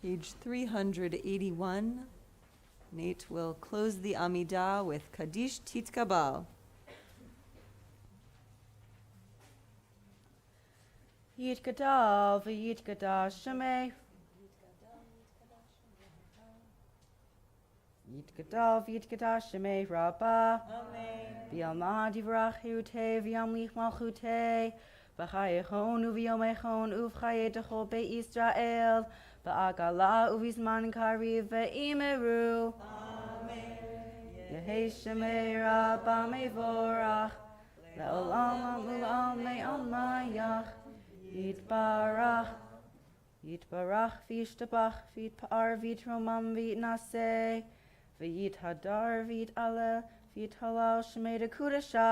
Page 381. Nate will close the Amidah with Kaddish Titkabal. Yitkadav, Yitkadav Shemay. Yitkadav, Yitkadav Shemay Rabbah. Amen. Bialma divrach yute, viamlich malchute. B'chayechon uviomechon uvchayetachol be'Israel. Ba'agala uvisman kariv ve'imeru. Amen. Yehei Shemay Rabbah mevorach. Le'olam u'lam me'almayach. Yitbarach, v'yishtabach, v'yitpa'ar, v'yitromam, v'yitnaseh, v'yithadar, v'yit'aleh, v'yithalal, shemei dekudasha,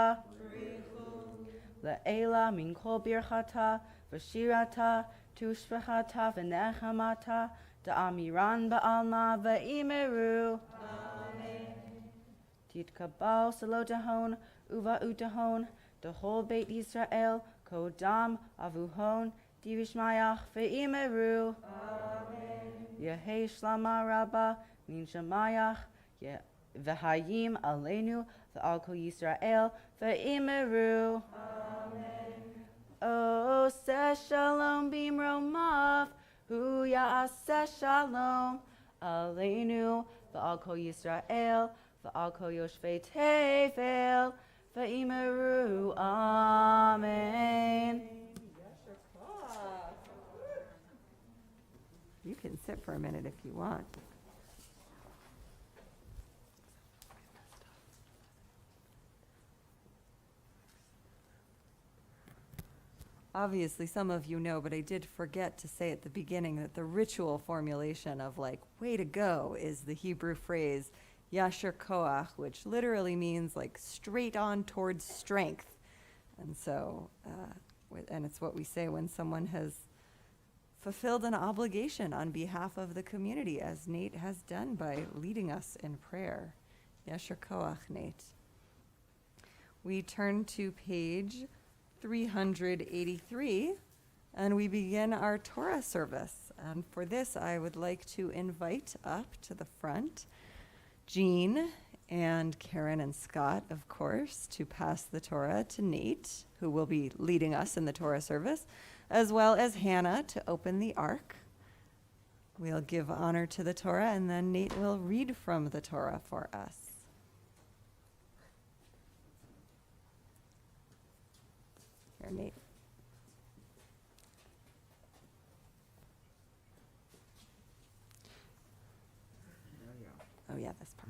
le'ela min kol birchata, v'shirata, tushvachata, v'nechamata, da'amiran ba'alma, v'imeru. Amen. Titkabal, salotahon, uva utahon, dehol beit Yisrael, Kodam avuhon divishmayach ve'imeru. Amen. Yehei shlama rabba min shamayach v'hayim aleinu v'al kol Yisrael ve'imeru. Amen. Oh, se shalom bimromav hu ya'aseh shalom aleinu v'al kol Yisrael v'al kol yoshvei tevel ve'imeru. Amen. You can sit for a minute if you want. Obviously, some of you know, but I did forget to say at the beginning that the ritual formulation of like, way to go, is the Hebrew phrase, Yasher Koach, which literally means like straight on towards strength. And so, and it's what we say when someone has fulfilled an obligation on behalf of the community, as Nate has done by leading us in prayer. Yasher Koach, Nate. We turn to page 383, and we begin our Torah service. And for this, I would like to invite up to the front Jean and Karen and Scott, of course, to pass the Torah to Nate, who will be leading us in the Torah service, as well as Hannah to open the ark. We'll give honor to the Torah, and then Nate will read from the Torah for us. Here, Nate. Oh yeah, this part.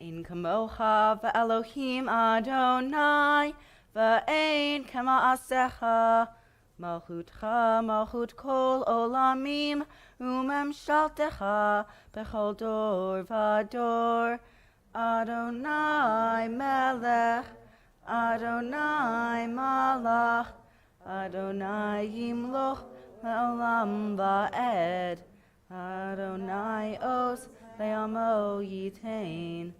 Ein kamocha v'Elohim Adonai v'ein kema'asecha malchutcha malchut kol olamim umemshaltecha bechol dor v'dor Adonai melech Adonai malach Adonai yimloch me'olam va'ed Adonai os le'amo yitain.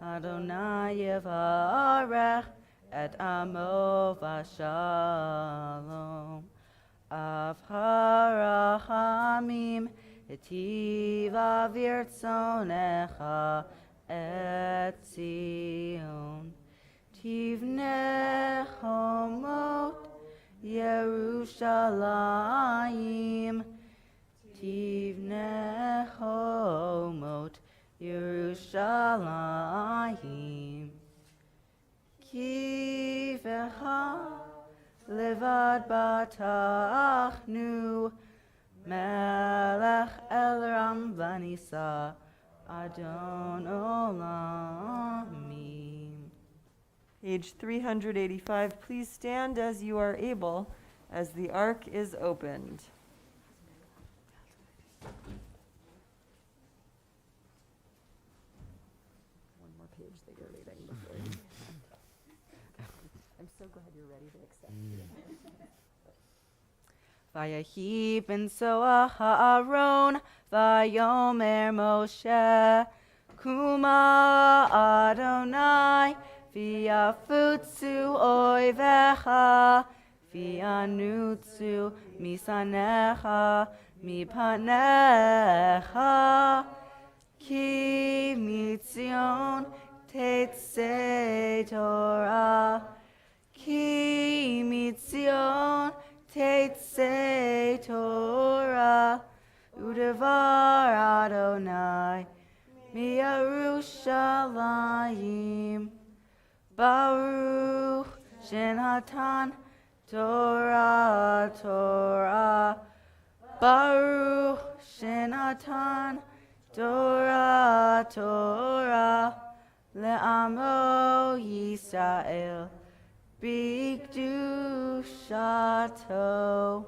Adonai yevarech et amo v'shalom. Av harachamim etiv avir tzonecha et Zion. Tivneh homot Yerushalayim. Tivneh homot Yerushalayim. Kivecha levad batachnu melech el ram vanisa Adon olamim. Page 385, please stand as you are able as the ark is opened. One more page that you're reading before you. I'm so glad you're ready to accept it. Vayahi ben Soach Aaron, Vayomer Moshe, Kuma Adonai, Viafutsu oivecha, Vianutsu misanecha, mipanecha, Ki mitzion tetzei Torah, Ki mitzion tetzei Torah, udevar Adonai, miYerushalayim. Baruch Shenatan Torah Torah. Baruch Shenatan Torah Torah. Le'amo Yisrael B'kedushato.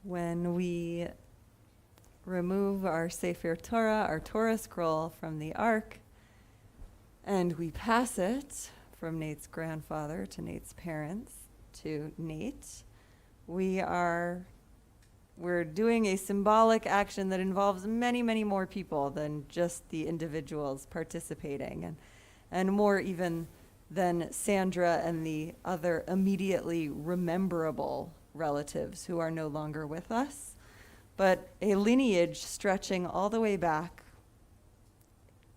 When we remove our Sefer Torah, our Torah scroll from the ark, and we pass it from Nate's grandfather to Nate's parents to Nate, we're doing a symbolic action that involves many, many more people than just the individuals participating, and more even than Sandra and the other immediately rememberable relatives who are no longer with us, but a lineage stretching all the way back,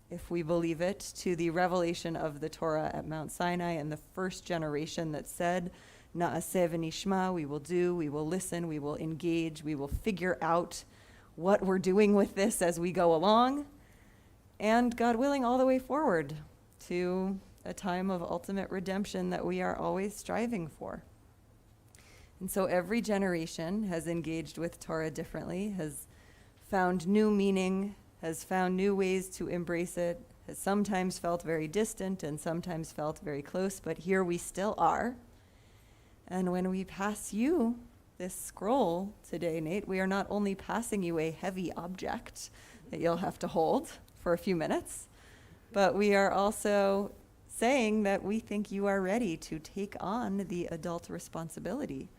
if we believe it, to the revelation of the Torah at Mount Sinai and the first generation that said, Na'aseh v'nishma, we will do, we will listen, we will engage, we will figure out what we're doing with this as we go along, and God willing, all the way forward to a time of ultimate redemption that we are always striving for. And so every generation has engaged with Torah differently, has found new meaning, has found new ways to embrace it, has sometimes felt very distant and sometimes felt very close, but here we still are. And when we pass you this scroll today, Nate, we are not only passing you a heavy object that you'll have to hold for a few minutes, but we are also saying that we think you are ready to take on the adult responsibility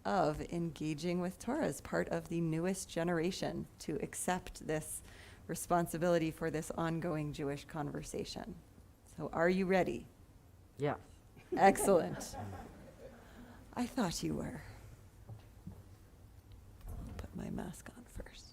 of engaging with Torah as part of the newest generation, to accept this responsibility for this ongoing Jewish conversation. So are you ready? Yeah. Excellent. I thought you were. I'll put my mask on first.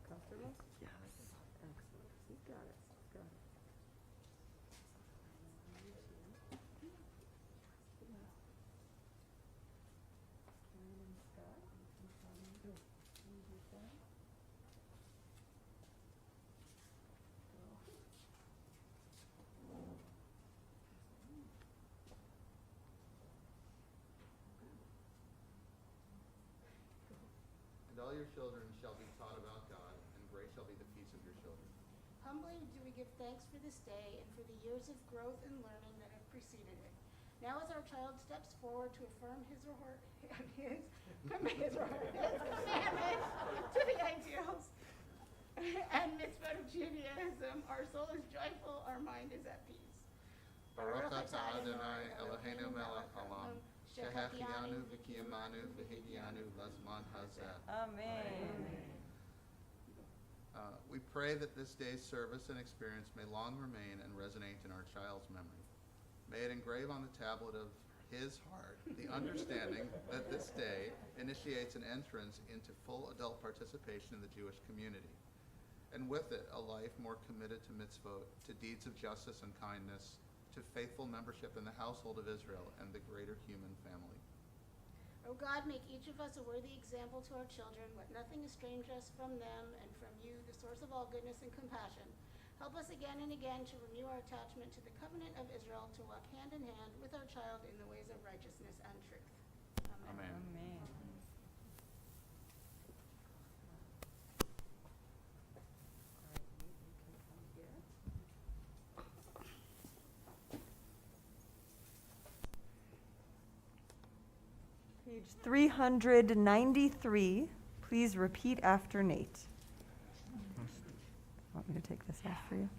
Comfortable? Yes. Excellent. You got it. Got it. all your children shall be taught about God, and great shall be the peace of your children. Humbly do we give thanks for this day and for the years of growth and learning that have preceded it. Now as our child steps forward to affirm his commitment to the ideals and mitzvot of Judaism, our soul is joyful, our mind is at peace. Baruch atah Adonai Eloheinu melech haolam, shehachianu v'kiyamanu v'hidyanu lazman hazeh. Amen. We pray that this day's service and experience may long remain and resonate in our child's memory. May it engrave on the tablet of his heart the understanding that this day initiates an entrance into full adult participation in the Jewish community, and with it a life more committed to mitzvot, to deeds of justice and kindness, to faithful membership in the household of Israel and the greater human family. O God, make each of us a worthy example to our children. Let nothing estrange us from them and from you, the source of all goodness and compassion. Help us again and again to renew our attachment to the covenant of Israel, to walk hand in hand with our child in the ways of righteousness and truth. Amen. Amen. Amen. Page 393, please repeat after Nate. Want me to take this off for you?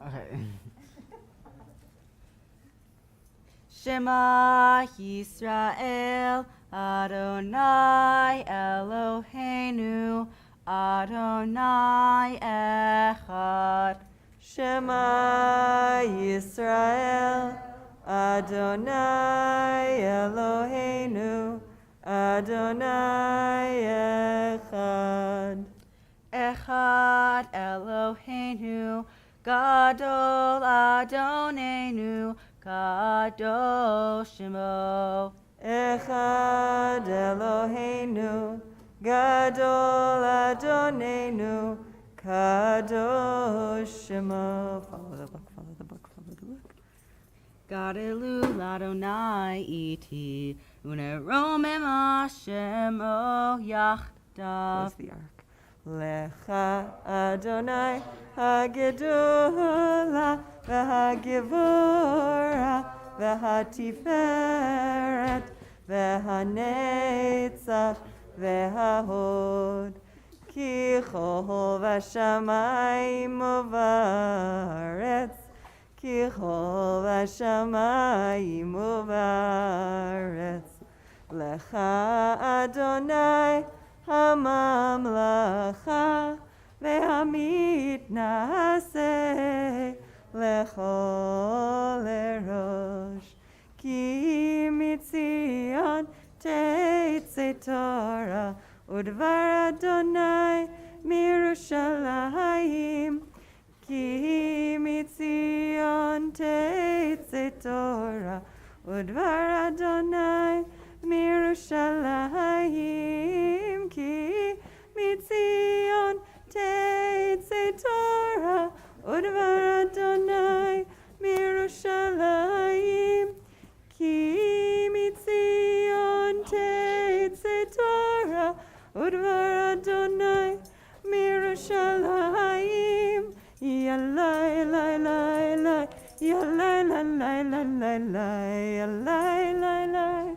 Okay. Shema Yisrael, Adonai Eloheinu, Adonai Echad. Shema Yisrael, Adonai Eloheinu, Adonai Echad. Echad Eloheinu, Gadol Adonenu, Kadosh Shemo. Echad Eloheinu, Gadol Adonenu, Kadosh Shemo. Follow the book, follow the book, follow the book. Gadelu Ladonai iti, uneromem Hashemo yachdav. Close the ark. Lecha Adonai Hagedula v'Hagevura v'Hatiferet v'Hanetzach v'Hahod Ki chol v'shamayim u'va'aretz Ki chol v'shamayim u'va'aretz Lecha Adonai Hamamlacha ve'hamitnaseh lechol erosh ki mitzion teitze Torah udvar Adonai mirushalayim ki mitzion teitze Torah udvar Adonai mirushalayim ki mitzion teitze Torah udvar Adonai mirushalayim ki mitzion teitze Torah udvar Adonai mirushalayim yalai lai lai lai yalai lai lai lai lai lai yalai lai lai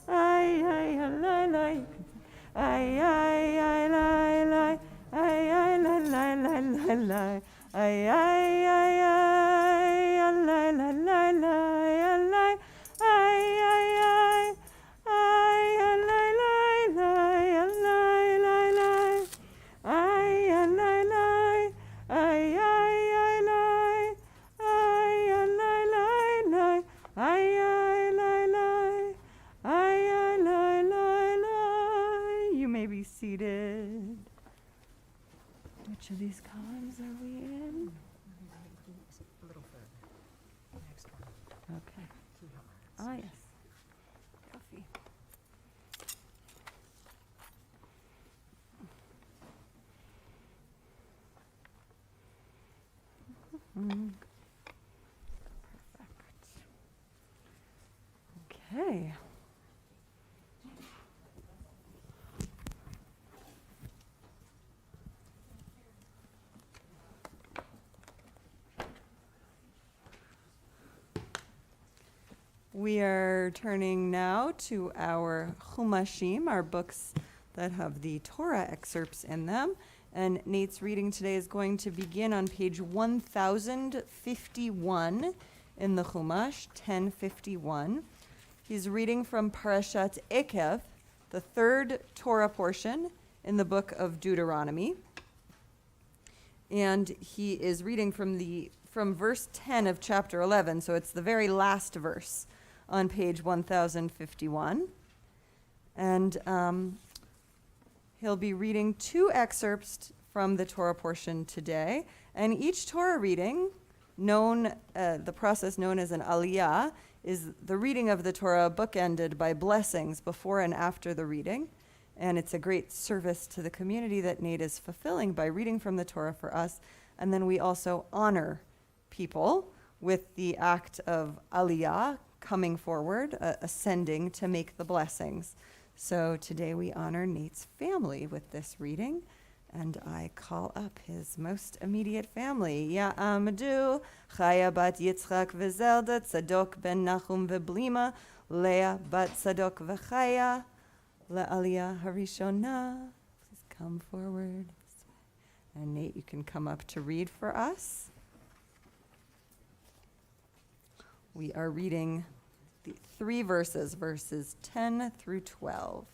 ay ay lai lai ay ay ay lai lai ay ay lai lai lai lai lai ay ay ay ay lai lai lai lai lai ay ay ay ay lai lai lai lai lai lai ay lai lai ay ay ay lai ay lai lai lai ay ay lai lai ay ay lai lai lai. You may be seated. Which of these columns are we in? A little further. Next one. Okay. Keyholes. Ah, yes. Coffee. Perfect. Okay. We are turning now to our Chumashim, our books that have the Torah excerpts in them. And Nate's reading today is going to begin on page 1051 in the Chumash, 1051. He's reading from Parashat Ekev, the third Torah portion in the book of Deuteronomy. And he is reading from verse 10 of chapter 11, so it's the very last verse on page 1051. And he'll be reading two excerpts from the Torah portion today. And each Torah reading, the process known as an aliyah, is the reading of the Torah bookended by blessings before and after the reading. And it's a great service to the community that Nate is fulfilling by reading from the Torah for us. And then we also honor people with the act of aliyah, coming forward, ascending to make the blessings. So today we honor Nate's family with this reading. And I call up his most immediate family. Ya'amadu, Chaya bat Yitzchak v'Zelda, Tzadok ben Nachum v'Blima, Leah bat Tzadok v'Chaya, Le'aliyah harishona. Please come forward. And Nate, you can come up to read for us. We are reading the three verses 10 through 12.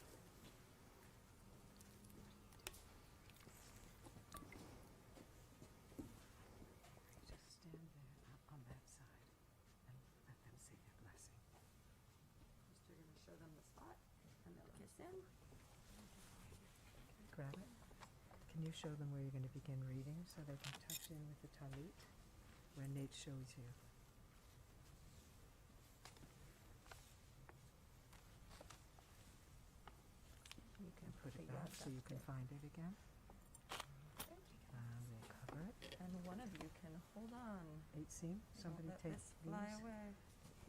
Just stand there on that side and let them say their blessing. First, you're going to show them the spot, and they'll kiss in. Grab it. Can you show them where you're going to begin reading so they can touch in with the talit where Nate shows you? You can put it back so you can find it again. We'll cover it. And one of you can hold on. See? Somebody Don't let take this fly these. away.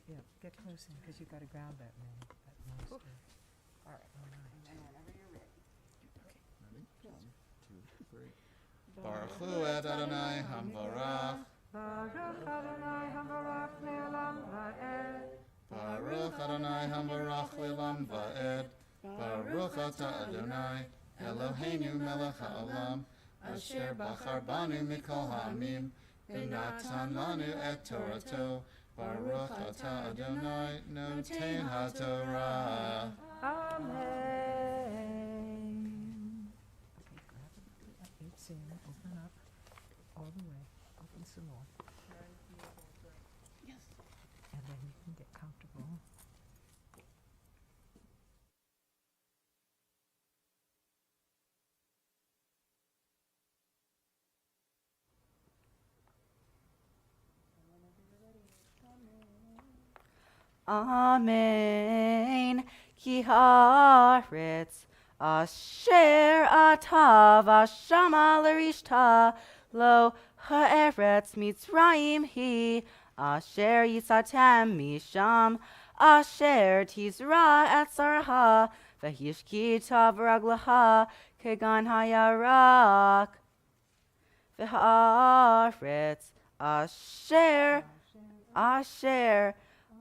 Yeah, get close in because you got to ground that man, that monster. All right. All right. And whenever you're ready. Ready? 1, 2, 3. Baruch Hu et Adonai Hamvarach. Baruch Adonai Hamvarach le'olam va'ed. Baruch Adonai Hamvarach le'olam va'ed. Baruch Ata Adonai Eloheinu melech ha'olam asher bachar banu mikol ha'amim v'natan lanu et Torato. Baruch Ata Adonai noten ha'torah. Amen. Okay, grab it. 8 seam, open up all the way. Open some more. Yes. And then you can get comfortable. Amen. Ki haaretz asher ata v'shama l'rishta lo haaretz Mitzrayim hi asher yitzatem misham asher tizra et zarha v'hishkita v'raglaha kegan hayarak v'haaretz asher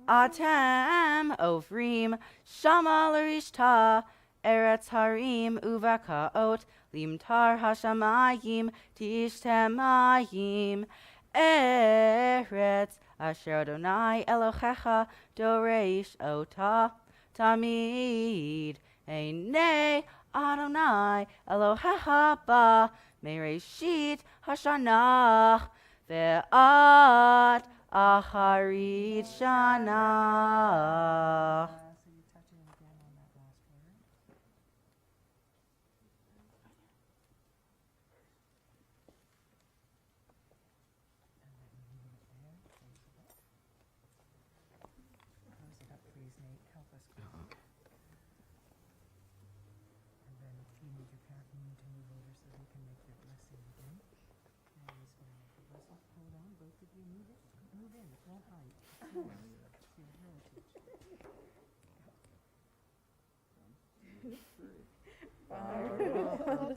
Atem Ofrim Shama L'rishta Eretz Harim Uvakaot Limtar Hashamayim Tishtemayim Eretz Asher Adonai Elohecha Doresh Ota Tamid Einei Adonai Elohecha Ba Mereshit Hashanah Ve'at Aharit Shana. So you touch in again on that last word. And then you leave it there. Close it up, please, Nate. Help us close it. And then you need your parent, you need to move over so they can make their blessing again. And he's going to make the blessing. Hold on, both of you move it. Move in, it won't hide. It's yours. It's your heritage.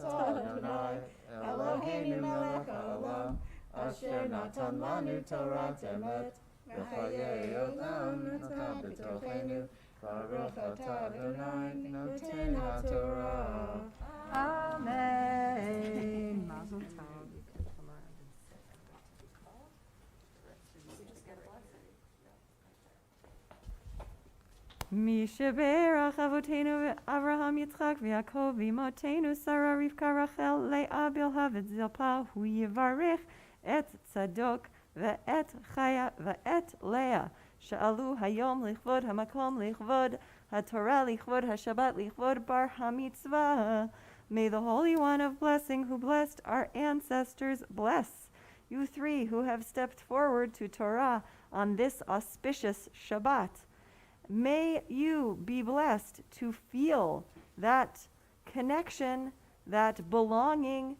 Adonai Eloheinu melech haolam asher natan lanu Torah emet V'chaye olam nata b'tochenu, Baruch atah Adonai noten haTorah. Amen. Mazel tov. You can come around and sit. Mishaberach Avotenu Avraham Yitzchak v'Yaakov v'imotenu Sarah Rivka Rachel Leah Bilha v'Zilpah hu yivarech et Tzadok ve'et Chaya ve'et Leah she'alu hayom lichvod hamakom lichvod haTorah lichvod haShabbat lichvod bar hamitzvah. May the Holy One of Blessing who blessed our ancestors bless you three who have stepped forward to Torah on this auspicious Shabbat. May you be blessed to feel that connection, that belonging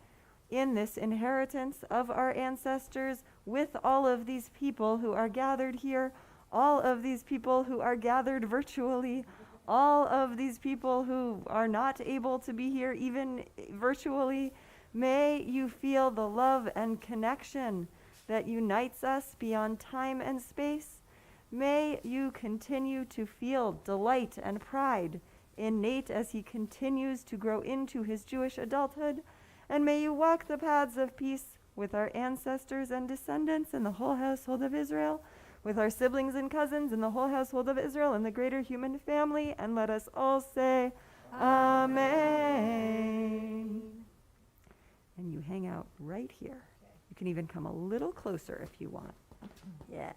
in this inheritance of our ancestors with all of these people who are gathered here, all of these people who are gathered virtually, all of these people who are not able to be here even virtually. May you feel the love and connection that unites us beyond time and space. May you continue to feel delight and pride in Nate as he continues to grow into his Jewish adulthood. And may you walk the paths of peace with our ancestors and descendants and the whole household of Israel, with our siblings and cousins and the whole household of Israel and the greater human family. And let us all say, Amen. And you hang out right here. You can even come a little closer if you want. Yeah.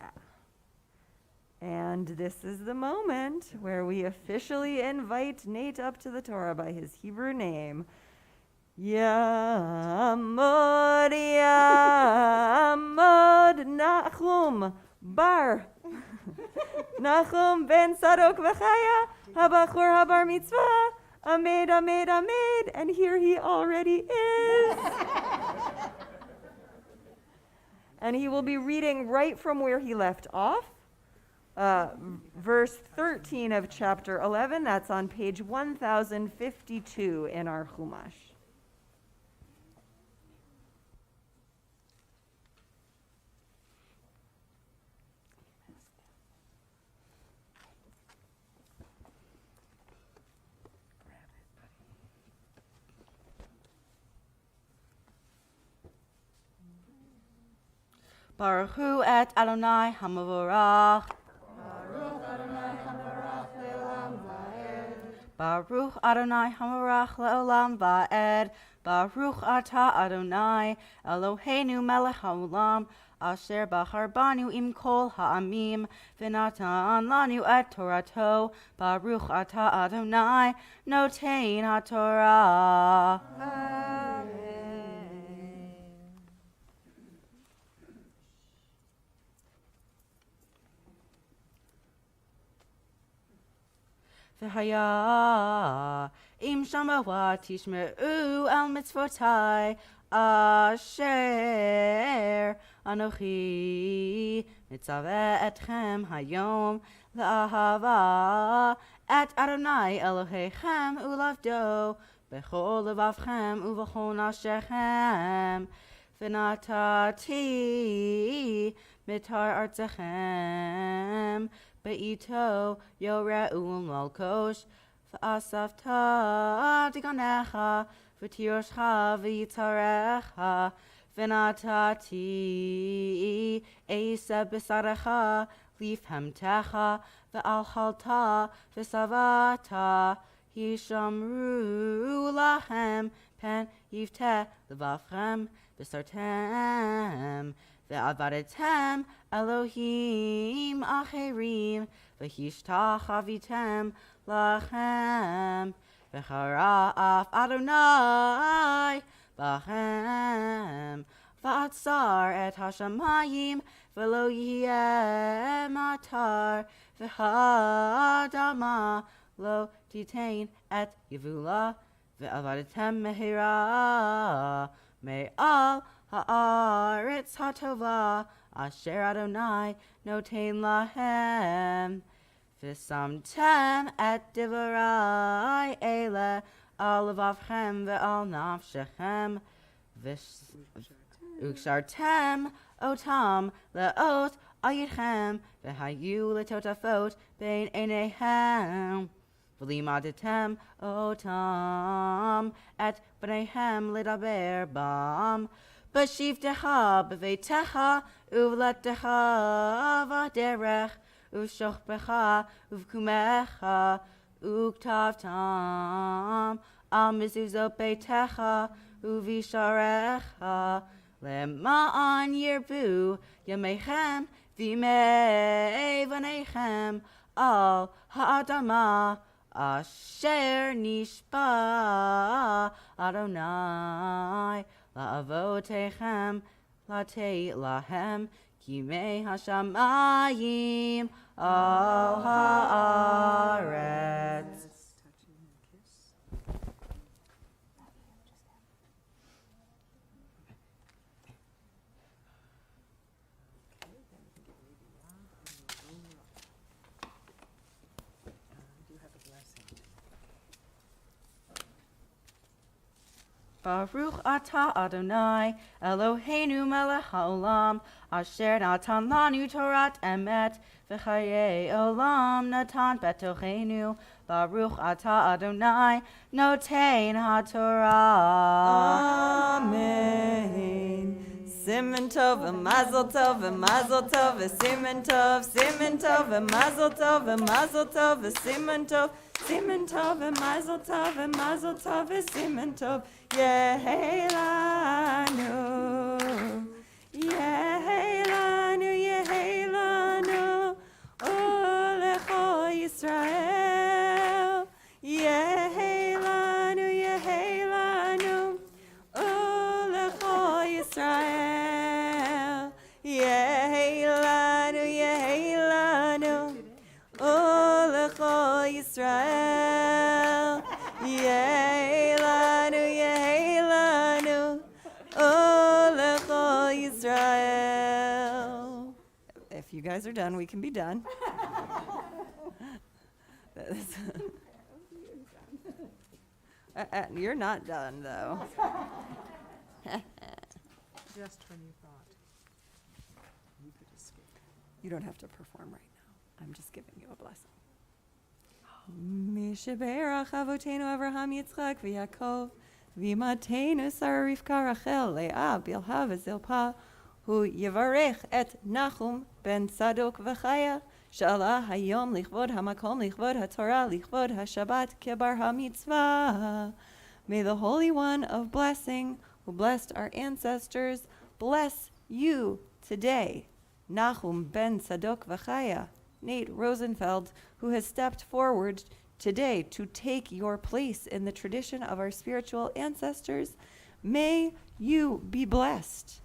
And this is the moment where we officially invite Nate up to the Torah by his Hebrew name. Yamod Yamod Nachum Bar Nachum ben Sadok v'Chaya Habachur Habar Mitzvah Amed Amed Amed. And here he already is. And he will be reading right from where he left off. Verse 13 of chapter 11, that's on page 1052 in our Chumash. Baruch hu et Adonai hamavorach. Baruch Adonai hamarach le'olam va'ed. Baruch atah Adonai Eloheinu melech haolam asher bachar banu im kol ha'amim v'natan lanu et Torato. Baruch atah Adonai notein ha'Torah. V'haya im shamawa tishme'u al mitzvotai asher anochi mitzaveh etchem hayom la'ahava et Adonai Elohechem u'lavdo b'chol levavchem u'v'chol nafshechem v'natati mitar artzechem Be'ito yoreu malkosh v'asafta diganecha v'tiroshcha v'yitzarecha v'natati eisa b'sarecha lifhemtecha v'alchalta v'savata hishamru lahem pen yivteh levavchem b'sartem Ve'avadetem Elohim acherim V'hishtachvitem lachem V'chara'af Adonai bachem V'atzar et hashamayim V'lo yeh matar V'hadama lo titain et yevula Ve'avadetem mehira Me'al ha'aretz ha'tova asher Adonai notein lahem v'samtem et divarai ele al levavchem ve'al nafshechem v'ukshartem otam le'ot ayidchem v'hayu letotafot bein eineihem. V'limadtem otam et bneihem lidaber bam. B'shivtecha b'veitecha uvletecha v'derech uv'shochbecha uv'kumecha uktavtam al mezuzot beitecha uvisharecha lema'an yirbu yamechem v'imei v'neichem al ha'adama asher nishba Adonai la'avotechem latei lahem kimei hashamayim al haaretz. Touching and kiss. Okay, then we can get ready out and we'll roll up. Do you have a blessing? Baruch atah Adonai Eloheinu melech haolam asher natan lanu Torat emet v'chayei olam natan betochenu. Baruch atah Adonai notein haTorah. Amen. Siman tov and mazel tov and mazel tov and siman tov and mazel tov and mazel tov and siman tov and mazel tov and siman tov. Yehelanu, Yehelanu, Yehelanu, Olecho Yisrael. Yehelanu, Yehelanu, Olecho Yisrael. Yehelanu, Yehelanu, Olecho Yisrael. Yehelanu, Yehelanu, Olecho Yisrael. If you guys are done, we can be done. You're not done, though. Just when you thought you could escape. You don't have to perform right now. I'm just giving you a blessing. Mishaberach avotenu Avraham Yitzchak v'Yakov v'Imatenu Sarah Rivka Rachel Leah Bilha v'Zilpa hu yivarech et Nachum ben Tzadok v'Chaya she'ala hayom lichvod hamakom lichvod haTorah lichvod haShabbat kebar hamitzvah. May the Holy One of blessing, who blessed our ancestors, bless you today. Nachum ben Tzadok v'Chaya, Nate Rosenfeld, who has stepped forward today to take your place in the tradition of our spiritual ancestors, may you be blessed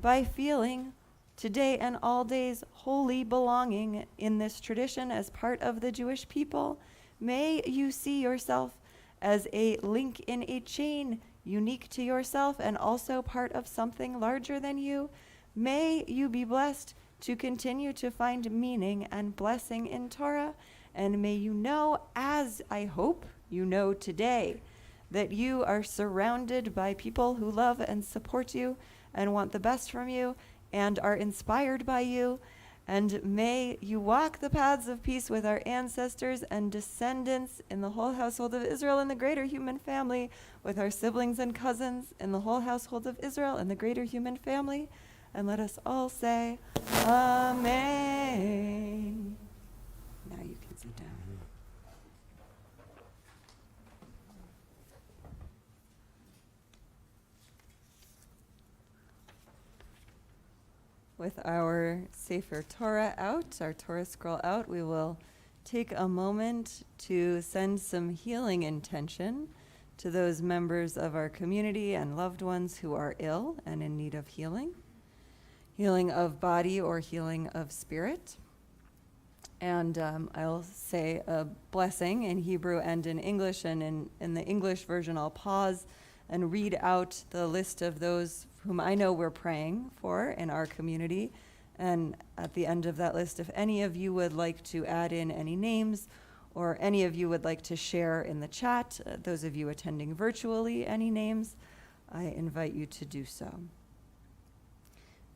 by feeling today and all days wholly belonging in this tradition as part of the Jewish people. May you see yourself as a link in a chain unique to yourself and also part of something larger than you. May you be blessed to continue to find meaning and blessing in Torah, and may you know, as I hope you know today, that you are surrounded by people who love and support you and want the best from you and are inspired by you, and may you walk the paths of peace with our ancestors and descendants in the whole household of Israel and the greater human family, with our siblings and cousins in the whole household of Israel and the greater human family. And let us all say, Amen. Now you can sit down. With our Sefer Torah out, our Torah scroll out, we will take a moment to send some healing intention to those members of our community and loved ones who are ill and in need of healing. Healing of body or healing of spirit. And I'll say a blessing in Hebrew and in English, and in the English version I'll pause and read out the list of those whom I know we're praying for in our community. And at the end of that list, if any of you would like to add in any names, or any of you would like to share in the chat, those of you attending virtually, any names, I invite you to do so.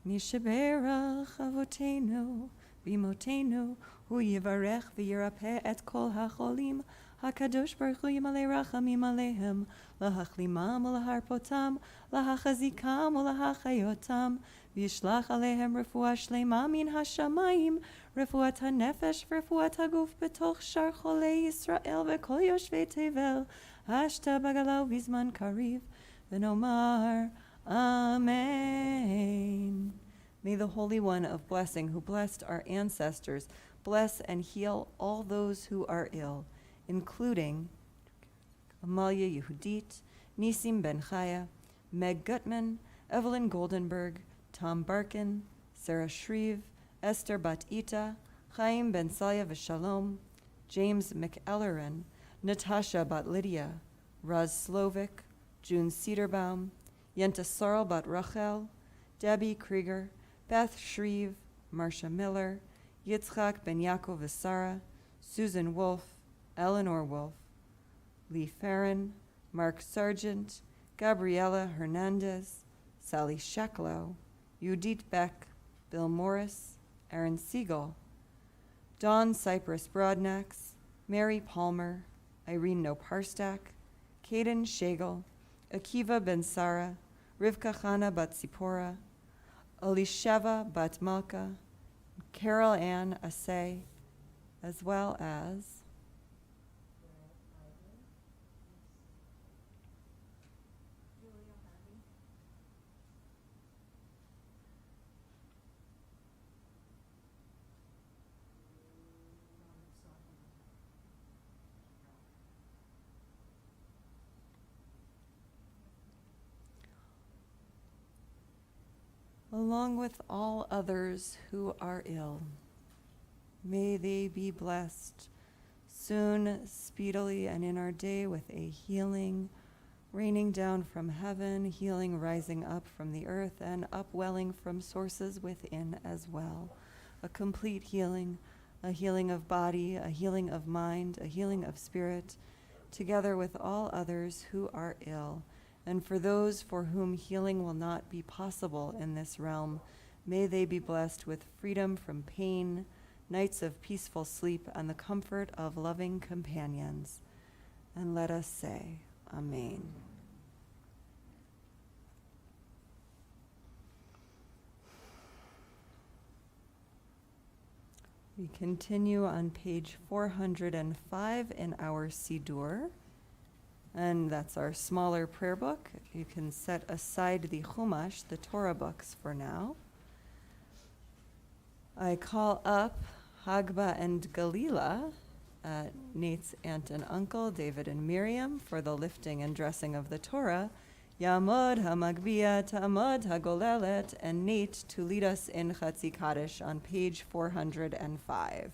Mishaberach avotenu, bimotenu, hu yivarech v'yirapeh et kol hacholim, HaKadosh Baruch Hu Yimalei Rachamim Alehem, Lahachlimam Ulaharpotam, Lahachazikam Ulahachayotam, V'yishlach Alehem Refuah Shlema Min Hashamayim, Refuat HaNefesh, Refuat HaGuf Betoch Shar Cholei Yisrael V'kol Yoshvei Tevel, Hashta Bagalau Vizman Kariv, V'nomar Amen. May the Holy One of Blessing, who blessed our ancestors, bless and heal all those who are ill, including Amalia Yehudit, Nisim Ben Chaya, Meg Gutman, Evelyn Goldenberg, Tom Barkin, Sarah Shreve, Esther Bat Ita, Chaim Ben Salya V'Shalom, James McEllerin, Natasha Bat Lydia, Raz Slovik, June Cedarbaum, Yenta Sorrel Bat Rachel, Debbie Krieger, Beth Shreve, Marcia Miller, Yitzchak Ben Yaakov V'Sara, Susan Wolf, Eleanor Wolf, Lee Farron, Mark Sargent, Gabriela Hernandez, Sally Sheklow, Judith Beck, Bill Morris, Aaron Siegel, Dawn Cypress Broadnax, Mary Palmer, Irene Noparstak, Caden Shagel, Akiva Ben Sara, Rivka Chana Bat Zipporah, Elisheva Bat Malka, Carol Ann Assay, as well as along with all others who are ill. May they be blessed soon, speedily, and in our day with a healing raining down from heaven, healing rising up from the earth, and upwelling from sources within as well. A complete healing, a healing of body, a healing of mind, a healing of spirit, together with all others who are ill. And for those for whom healing will not be possible in this realm, may they be blessed with freedom from pain, nights of peaceful sleep, and the comfort of loving companions. And let us say, Amen. We continue on page 405 in our Siddur. And that's our smaller prayer book. You can set aside the Chumash, the Torah books, for now. I call up Hagba and Galila, Nate's aunt and uncle, David and Miriam, for the lifting and dressing of the Torah. Yamod HaMagbiya Ta'amod HaGolelet, and Nate to lead us in Chatzi Kaddish on page 405.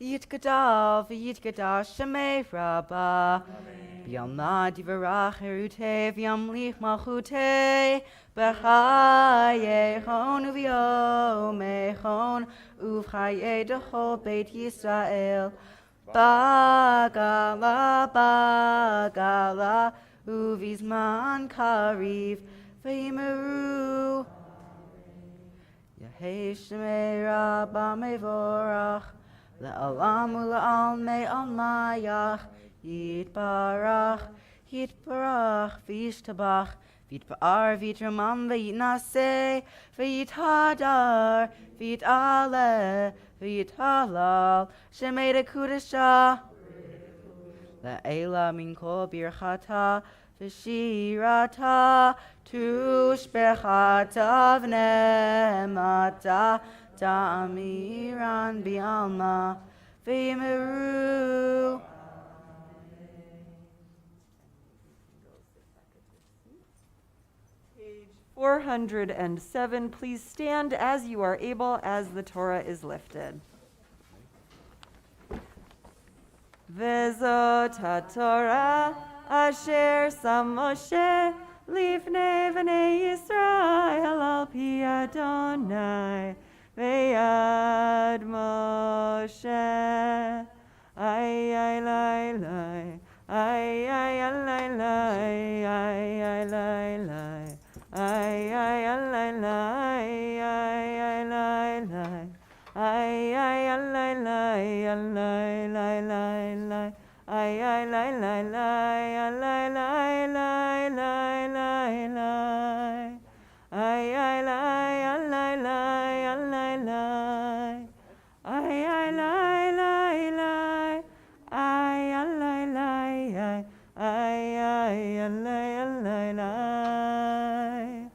Yitgadal v'yitgadal shemei rabba B'yam na divarach erute v'yam lich malchute B'chayechon uv'yomechon uv'chaye dechol Beit Yisrael Bagala bagala uv'izman kariv v'yimeru Yehei shemei rabba mevorach La'alam ula'al me'al mayach Yitbarach, Yitbarach, V'yishtabach V'yitbar, V'yitramam, V'yitnaseh V'yithadar, V'yit'aleh V'yithalal Shemei Dekudesha La'ela min kol birchata V'shirata Tushbechata V'nemata Ta'amiran bi'alma v'yimeru. Page 407, please stand as you are able as the Torah is lifted. Vezot HaTorah asher sam Moshe lifnei b'nei Yisrael al pi Adonai v'yad Moshe. Ay, ay, lai, lai. Ay, ay, ay, lai, lai. Ay, ay, lai, lai. Ay, ay, ay, lai, lai. Ay, ay, lai, lai. Ay, ay, ay, lai, lai. Ay, lai, lai, lai, lai. Ay, ay, lai, lai, lai. Ay, lai, lai, lai, lai, lai, lai. Ay, ay, lai, ay, lai, lai, ay, lai, lai. Ay, ay, lai, lai, lai. Ay, ay, lai, lai, ay. Ay, ay, ay, lai, lai, lai.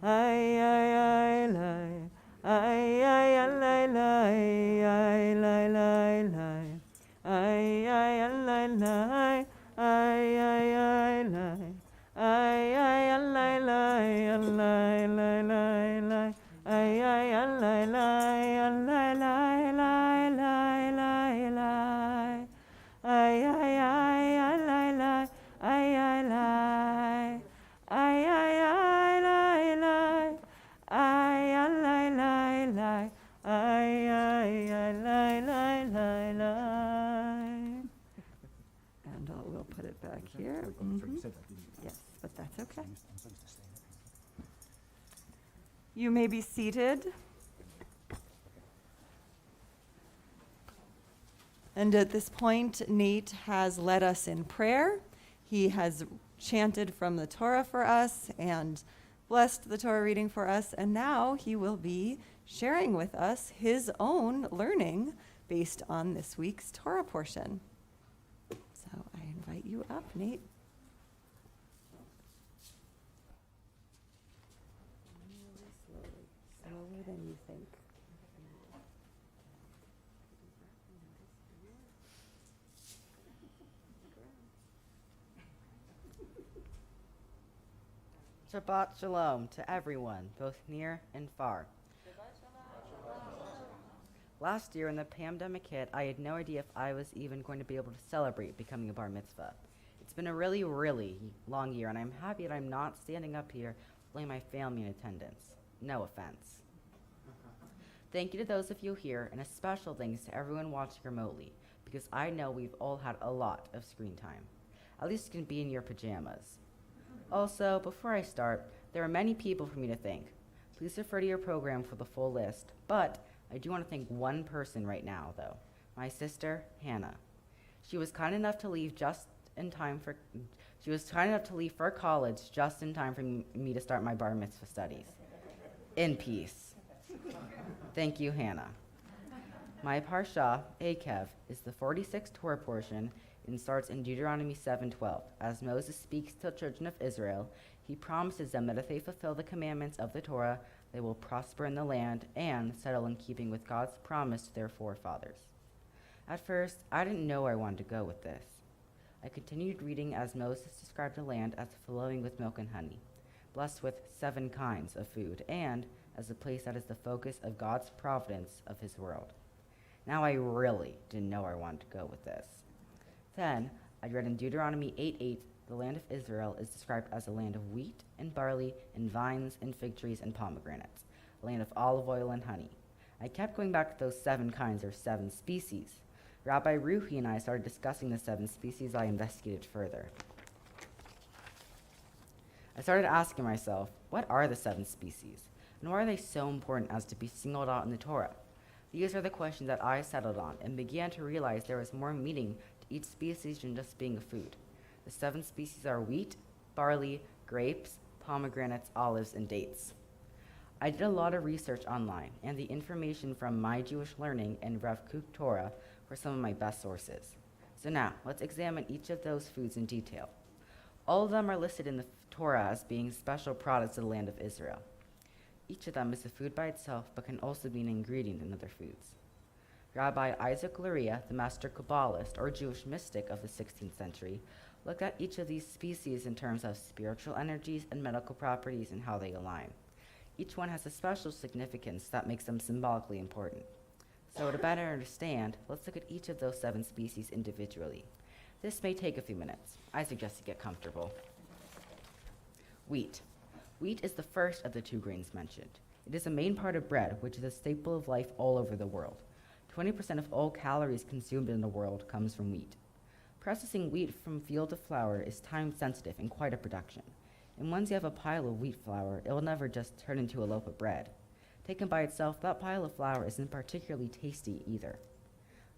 Ay, ay, ay, lai. Ay, ay, ay, lai, lai. Ay, lai, lai, lai. Ay, ay, ay, lai, lai. Ay, ay, ay, lai. Ay, ay, ay, lai, lai. Ay, lai, lai, lai, lai. Ay, ay, ay, lai, lai. Ay, lai, lai, lai, lai, lai, lai. Ay, ay, ay, ay, lai, lai. Ay, ay, lai. Ay, ay, ay, lai, lai. Ay, ay, lai, lai, lai. Ay, ay, ay, lai, lai, lai, lai. And we'll put it back here. Yes, but that's okay. You may be seated. And at this point, Nate has led us in prayer. He has chanted from the Torah for us and blessed the Torah reading for us. And now he will be sharing with us his own learning based on this week's Torah portion. So I invite you up, Nate. Slower than you think. Shabbat Shalom to everyone, both near and far. Last year when the pandemic hit, I had no idea if I was even going to be able to celebrate becoming a bar mitzvah. It's been a really, really long year, and I'm happy that I'm not standing up here with only my family in attendance. No offense. Thank you to those of you here, and a special thanks to everyone watching remotely, because I know we've all had a lot of screen time. At least you can be in your pajamas. Also, before I start, there are many people for me to thank. Please refer to your program for the full list, but I do want to thank one person right now, though. My sister, Hannah. She was kind enough to leave for college just in time for me to start my bar mitzvah studies. In peace. Thank you, Hannah. My parsha, Akev, is the 46th Torah portion and starts in Deuteronomy 7:12. As Moses speaks to the children of Israel, he promises them that if they fulfill the commandments of the Torah, they will prosper in the land and settle in keeping with God's promise to their forefathers. At first, I didn't know where I wanted to go with this. I continued reading as Moses described the land as flowing with milk and honey, blessed with 7 kinds of food, and as a place that is the focus of God's providence of his world. Now I really didn't know where I wanted to go with this. Then, I read in Deuteronomy 8:8, the land of Israel is described as a land of wheat and barley and vines and fig trees and pomegranates, a land of olive oil and honey. I kept going back to those 7 kinds or 7 species. Rabbi Ruhi and I started discussing the 7 species. I investigated further. I started asking myself, what are the 7 species? And why are they so important as to be singled out in the Torah? These are the questions that I settled on and began to realize there was more meaning to each species than just being a food. The 7 species are wheat, barley, grapes, pomegranates, olives, and dates. I did a lot of research online, and the information from My Jewish Learning and Rav Kook Torah were some of my best sources. So now, let's examine each of those foods in detail. All of them are listed in the Torah as being special products of the land of Israel. Each of them is a food by itself, but can also be an ingredient in other foods. Rabbi Isaac Luria, the master Kabbalist or Jewish mystic of the 16th century, looked at each of these species in terms of spiritual energies and medical properties and how they align. Each one has a special significance that makes them symbolically important. So to better understand, let's look at each of those 7 species individually. This may take a few minutes. I suggest you get comfortable. Wheat. Wheat is the first of the 2 grains mentioned. It is a main part of bread, which is a staple of life all over the world. 20% of all calories consumed in the world comes from wheat. Processing wheat from field to flour is time sensitive and quite a production. And once you have a pile of wheat flour, it will never just turn into a loaf of bread. Taken by itself, that pile of flour isn't particularly tasty either.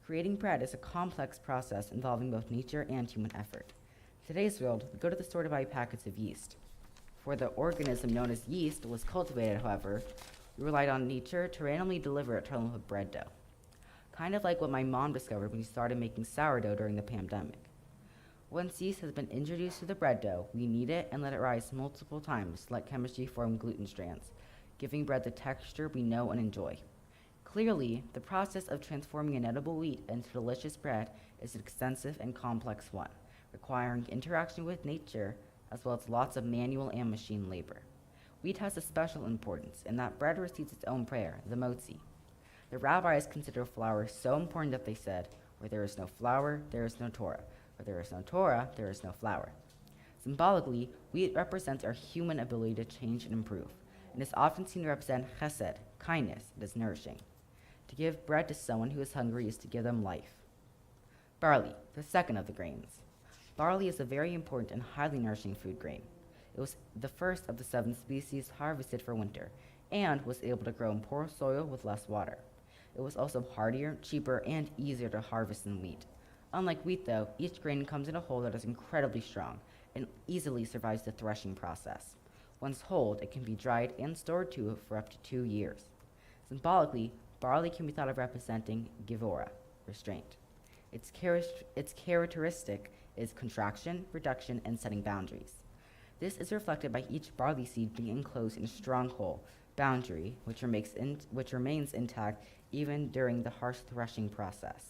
Creating bread is a complex process involving both nature and human effort. In today's world, we go to the store to buy packets of yeast. Before the organism known as yeast was cultivated, however, we relied on nature to randomly deliver it to a loaf of bread dough. Kind of like what my mom discovered when she started making sourdough during the pandemic. Once yeast has been introduced to the bread dough, we knead it and let it rise multiple times to let chemistry form gluten strands, giving bread the texture we know and enjoy. Clearly, the process of transforming an edible wheat into delicious bread is an extensive and complex one, requiring interaction with nature as well as lots of manual and machine labor. Wheat has a special importance in that bread receives its own prayer, the motzi. The rabbis consider flour so important that they said, where there is no flour, there is no Torah. Where there is no Torah, there is no flour. Symbolically, wheat represents our human ability to change and improve, and is often seen to represent chesed, kindness, that is nourishing. To give bread to someone who is hungry is to give them life. Barley, the second of the grains. Barley is a very important and highly nourishing food grain. It was the first of the 7 species harvested for winter, and was able to grow in poor soil with less water. It was also hardier, cheaper, and easier to harvest than wheat. Unlike wheat, though, each grain comes in a hull that is incredibly strong and easily survives the threshing process. Once hulled, it can be dried and stored for up to 2 years. Symbolically, barley can be thought of representing gevura, restraint. Its characteristic is contraction, reduction, and setting boundaries. This is reflected by each barley seed being enclosed in a strong hull, boundary, which remains intact even during the harsh threshing process.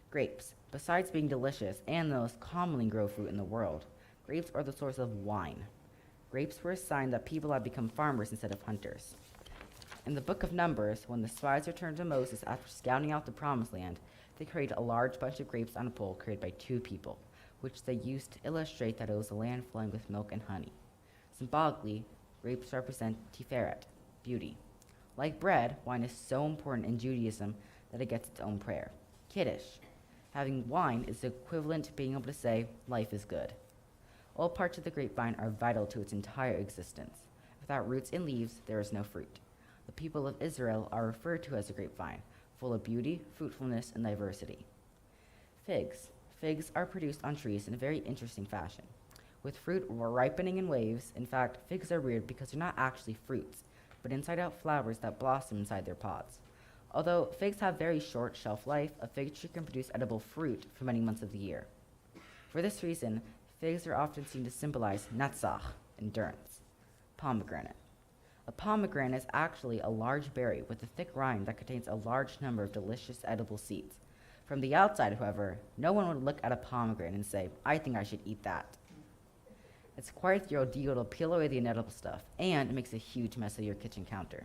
Grapes. Besides being delicious and the most commonly grown fruit in the world, grapes are the source of wine. Grapes were a sign that people had become farmers instead of hunters. In the book of Numbers, when the spies returned to Moses after scouting out the promised land, they carried a large bunch of grapes on a pole carried by 2 people, which they used to illustrate that it was a land flowing with milk and honey. Symbolically, grapes represent tiferet, beauty. Like bread, wine is so important in Judaism that it gets its own prayer, kiddush. Having wine is the equivalent to being able to say, life is good. All parts of the grapevine are vital to its entire existence. Without roots and leaves, there is no fruit. The people of Israel are referred to as a grapevine, full of beauty, fruitfulness, and diversity. Figs. Figs are produced on trees in a very interesting fashion. With fruit ripening in waves, in fact, figs are weird because they're not actually fruits, but inside-out flowers that blossom inside their pods. Although figs have very short shelf life, a fig tree can produce edible fruit for many months of the year. For this reason, figs are often seen to symbolize netzach, endurance. Pomegranate. A pomegranate is actually a large berry with a thick rind that contains a large number of delicious edible seeds. From the outside, however, no one would look at a pomegranate and say, I think I should eat that. It's quite the ordeal to peel away the inedible stuff, and it makes a huge mess of your kitchen counter.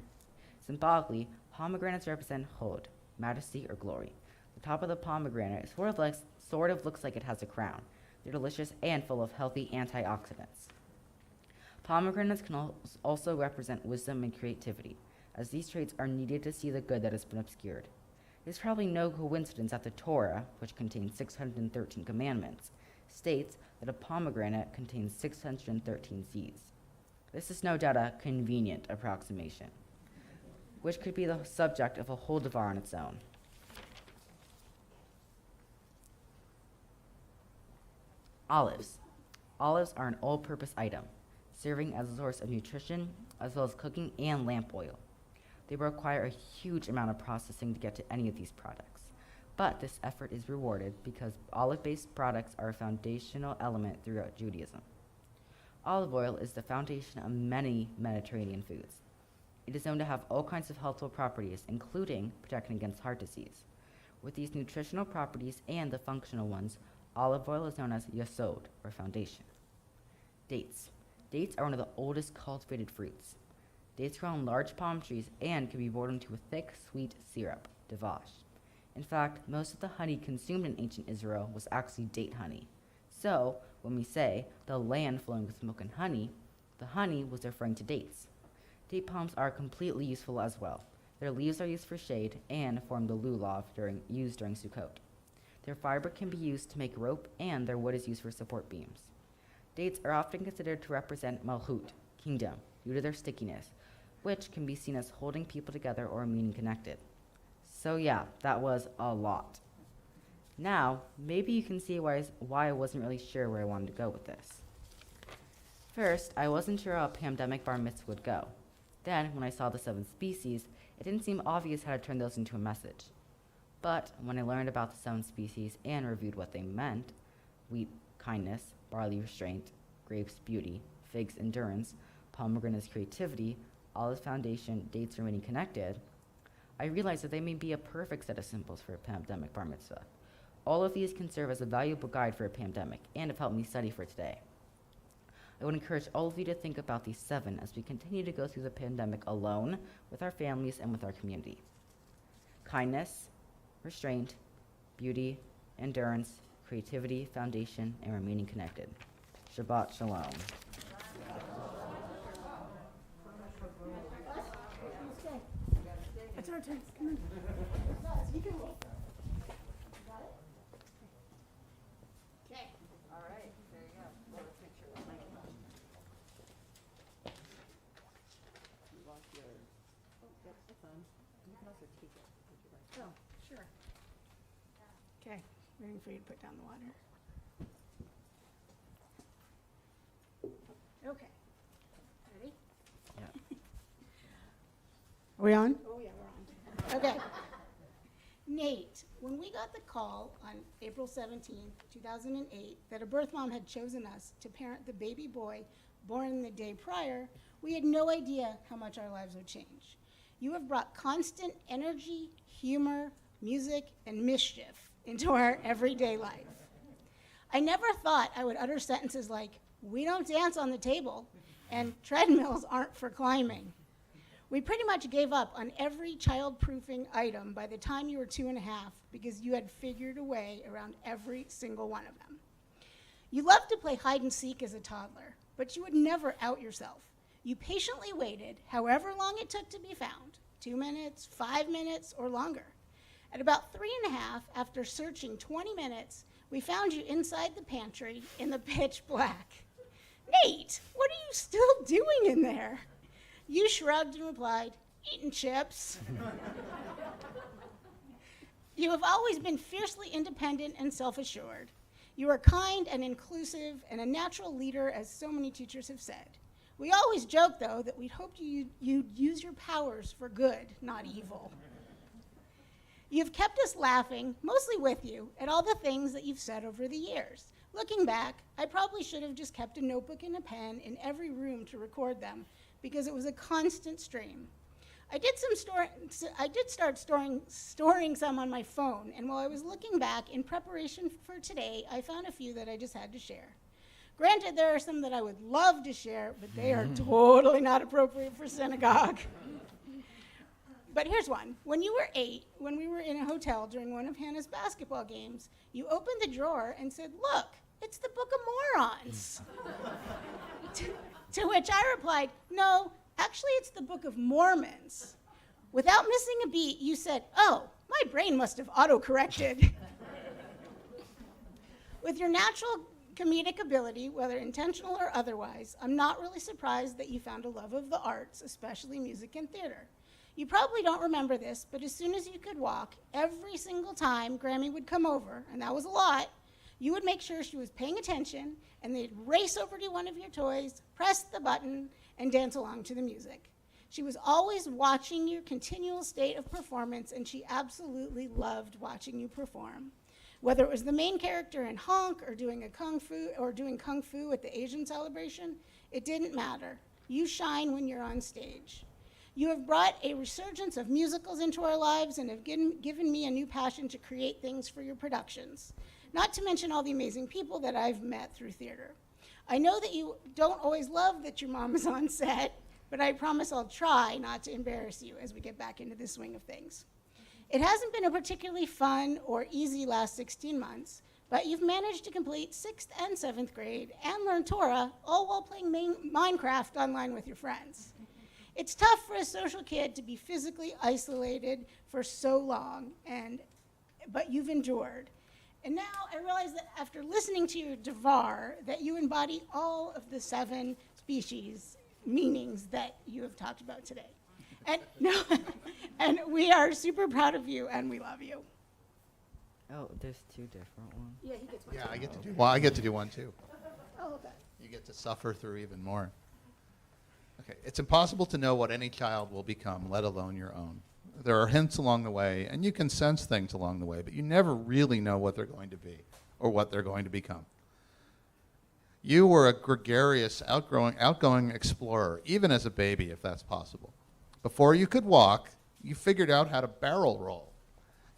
Symbolically, pomegranates represent hod, majesty or glory. The top of the pomegranate sort of looks like it has a crown. They're delicious and full of healthy antioxidants. Pomegranates can also represent wisdom and creativity, as these traits are needed to see the good that has been obscured. It's probably no coincidence that the Torah, which contains 613 commandments, states that a pomegranate contains 613 seeds. This is no doubt a convenient approximation, which could be the subject of a whole devar on its own. Olives. Olives are an all-purpose item, serving as a source of nutrition as well as cooking and lamp oil. They require a huge amount of processing to get to any of these products, but this effort is rewarded because olive-based products are a foundational element throughout Judaism. Olive oil is the foundation of many Mediterranean foods. It is known to have all kinds of healthful properties, including protecting against heart disease. With these nutritional properties and the functional ones, olive oil is known as yasod, or foundation. Dates. Dates are one of the oldest cultivated fruits. Dates grow on large palm trees and can be boiled into a thick, sweet syrup. dvash. In fact, most of the honey consumed in ancient Israel was actually date honey. So, when we say the land flowing with milk and honey, the honey was referring to dates. Date palms are completely useful as well. Their leaves are used for shade and form the lulav used during Sukkot. Their fiber can be used to make rope, and their wood is used for support beams. Dates are often considered to represent Malchut, kingdom, due to their stickiness, which can be seen as holding people together or meaning connected. So yeah, that was a lot. Now, maybe you can see why I wasn't really sure where I wanted to go with this. First, I wasn't sure how a pandemic bar mitzvah would go. Then, when I saw the 7 species, it didn't seem obvious how to turn those into a message. But when I learned about the 7 species and reviewed what they meant, wheat, kindness, barley, restraint, grapes, beauty, figs, endurance, pomegranates, creativity, olive, foundation, dates, remaining connected, I realized that they may be a perfect set of symbols for a pandemic bar mitzvah. All of these can serve as a valuable guide for a pandemic and have helped me study for today. I would encourage all of you to think about these 7 as we continue to go through the pandemic alone, with our families, and with our community. Kindness, restraint, beauty, endurance, creativity, foundation, and remaining connected. Shabbat Shalom. It's our turn. Come on. You can roll. Got it? Okay. All right, there you go. We'll have a picture of Mike. You lost yours. Oh, that's fine. You can also take it. Would you like? Oh, sure. Okay, waiting for you to put down the water. Okay. Ready? Yeah. Are we on? Oh, yeah, we're on. Okay. Nate, when we got the call on April 17th, 2008, that a birth mom had chosen us to parent the baby boy born the day prior, we had no idea how much our lives would change. You have brought constant energy, humor, music, and mischief into our everyday life. I never thought I would utter sentences like, "We don't dance on the table," and "treadmills aren't for climbing." We pretty much gave up on every child-proofing item by the time you were 2.5 because you had figured a way around every single one of them. You loved to play hide and seek as a toddler, but you would never out yourself. You patiently waited however long it took to be found, 2 minutes, 5 minutes, or longer. At about 3.5, after searching 20 minutes, we found you inside the pantry in the pitch black. "Nate, what are you still doing in there?" You shrugged and replied, "Eating chips." You have always been fiercely independent and self-assured. You are kind and inclusive and a natural leader, as so many teachers have said. We always joke, though, that we'd hoped you'd use your powers for good, not evil. You've kept us laughing, mostly with you, at all the things that you've said over the years. Looking back, I probably should have just kept a notebook and a pen in every room to record them, because it was a constant stream. I did start storing some on my phone, and while I was looking back in preparation for today, I found a few that I just had to share. Granted, there are some that I would love to share, but they are totally not appropriate for synagogue. But here's one. When you were 8, when we were in a hotel during one of Hannah's basketball games, you opened the drawer and said, "Look, it's the Book of Morons." To which I replied, "No, actually it's the Book of Mormons." Without missing a beat, you said, "Oh, my brain must have auto-corrected." With your natural comedic ability, whether intentional or otherwise, I'm not really surprised that you found a love of the arts, especially music and theater. You probably don't remember this, but as soon as you could walk, every single time Grammy would come over, and that was a lot, you would make sure she was paying attention, and they'd race over to one of your toys, press the button, and dance along to the music. She was always watching your continual state of performance, and she absolutely loved watching you perform. Whether it was the main character in Honk or doing kung fu at the Asian celebration, it didn't matter. You shine when you're on stage. You have brought a resurgence of musicals into our lives and have given me a new passion to create things for your productions. Not to mention all the amazing people that I've met through theater. I know that you don't always love that your mom is on set, but I promise I'll try not to embarrass you as we get back into the swing of things. It hasn't been a particularly fun or easy last 16 months, but you've managed to complete 6th and 7th grade and learn Torah, all while playing Minecraft online with your friends. It's tough for a social kid to be physically isolated for so long, but you've endured. And now I realize that after listening to your Devar, that you embody all of the 7 species meanings that you have talked about today. And no, and we are super proud of you, and we love you. Oh, there's 2 different ones. Yeah, he gets one. Yeah, I get to do. Well, I get to do one too. Oh, okay. You get to suffer through even more. Okay, it's impossible to know what any child will become, let alone your own. There are hints along the way, and you can sense things along the way, but you never really know what they're going to be or what they're going to become. You were a gregarious, outgoing explorer, even as a baby, if that's possible. Before you could walk, you figured out how to barrel roll,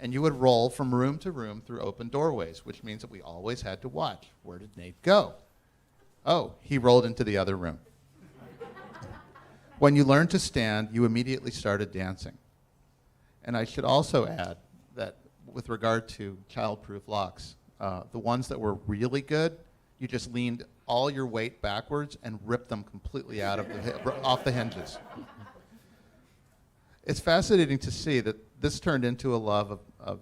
and you would roll from room to room through open doorways, which means that we always had to watch. Where did Nate go? Oh, he rolled into the other room. When you learned to stand, you immediately started dancing. And I should also add that with regard to child-proof locks, the ones that were really good, you just leaned all your weight backwards and ripped them completely out of off the hinges. It's fascinating to see that this turned into a love of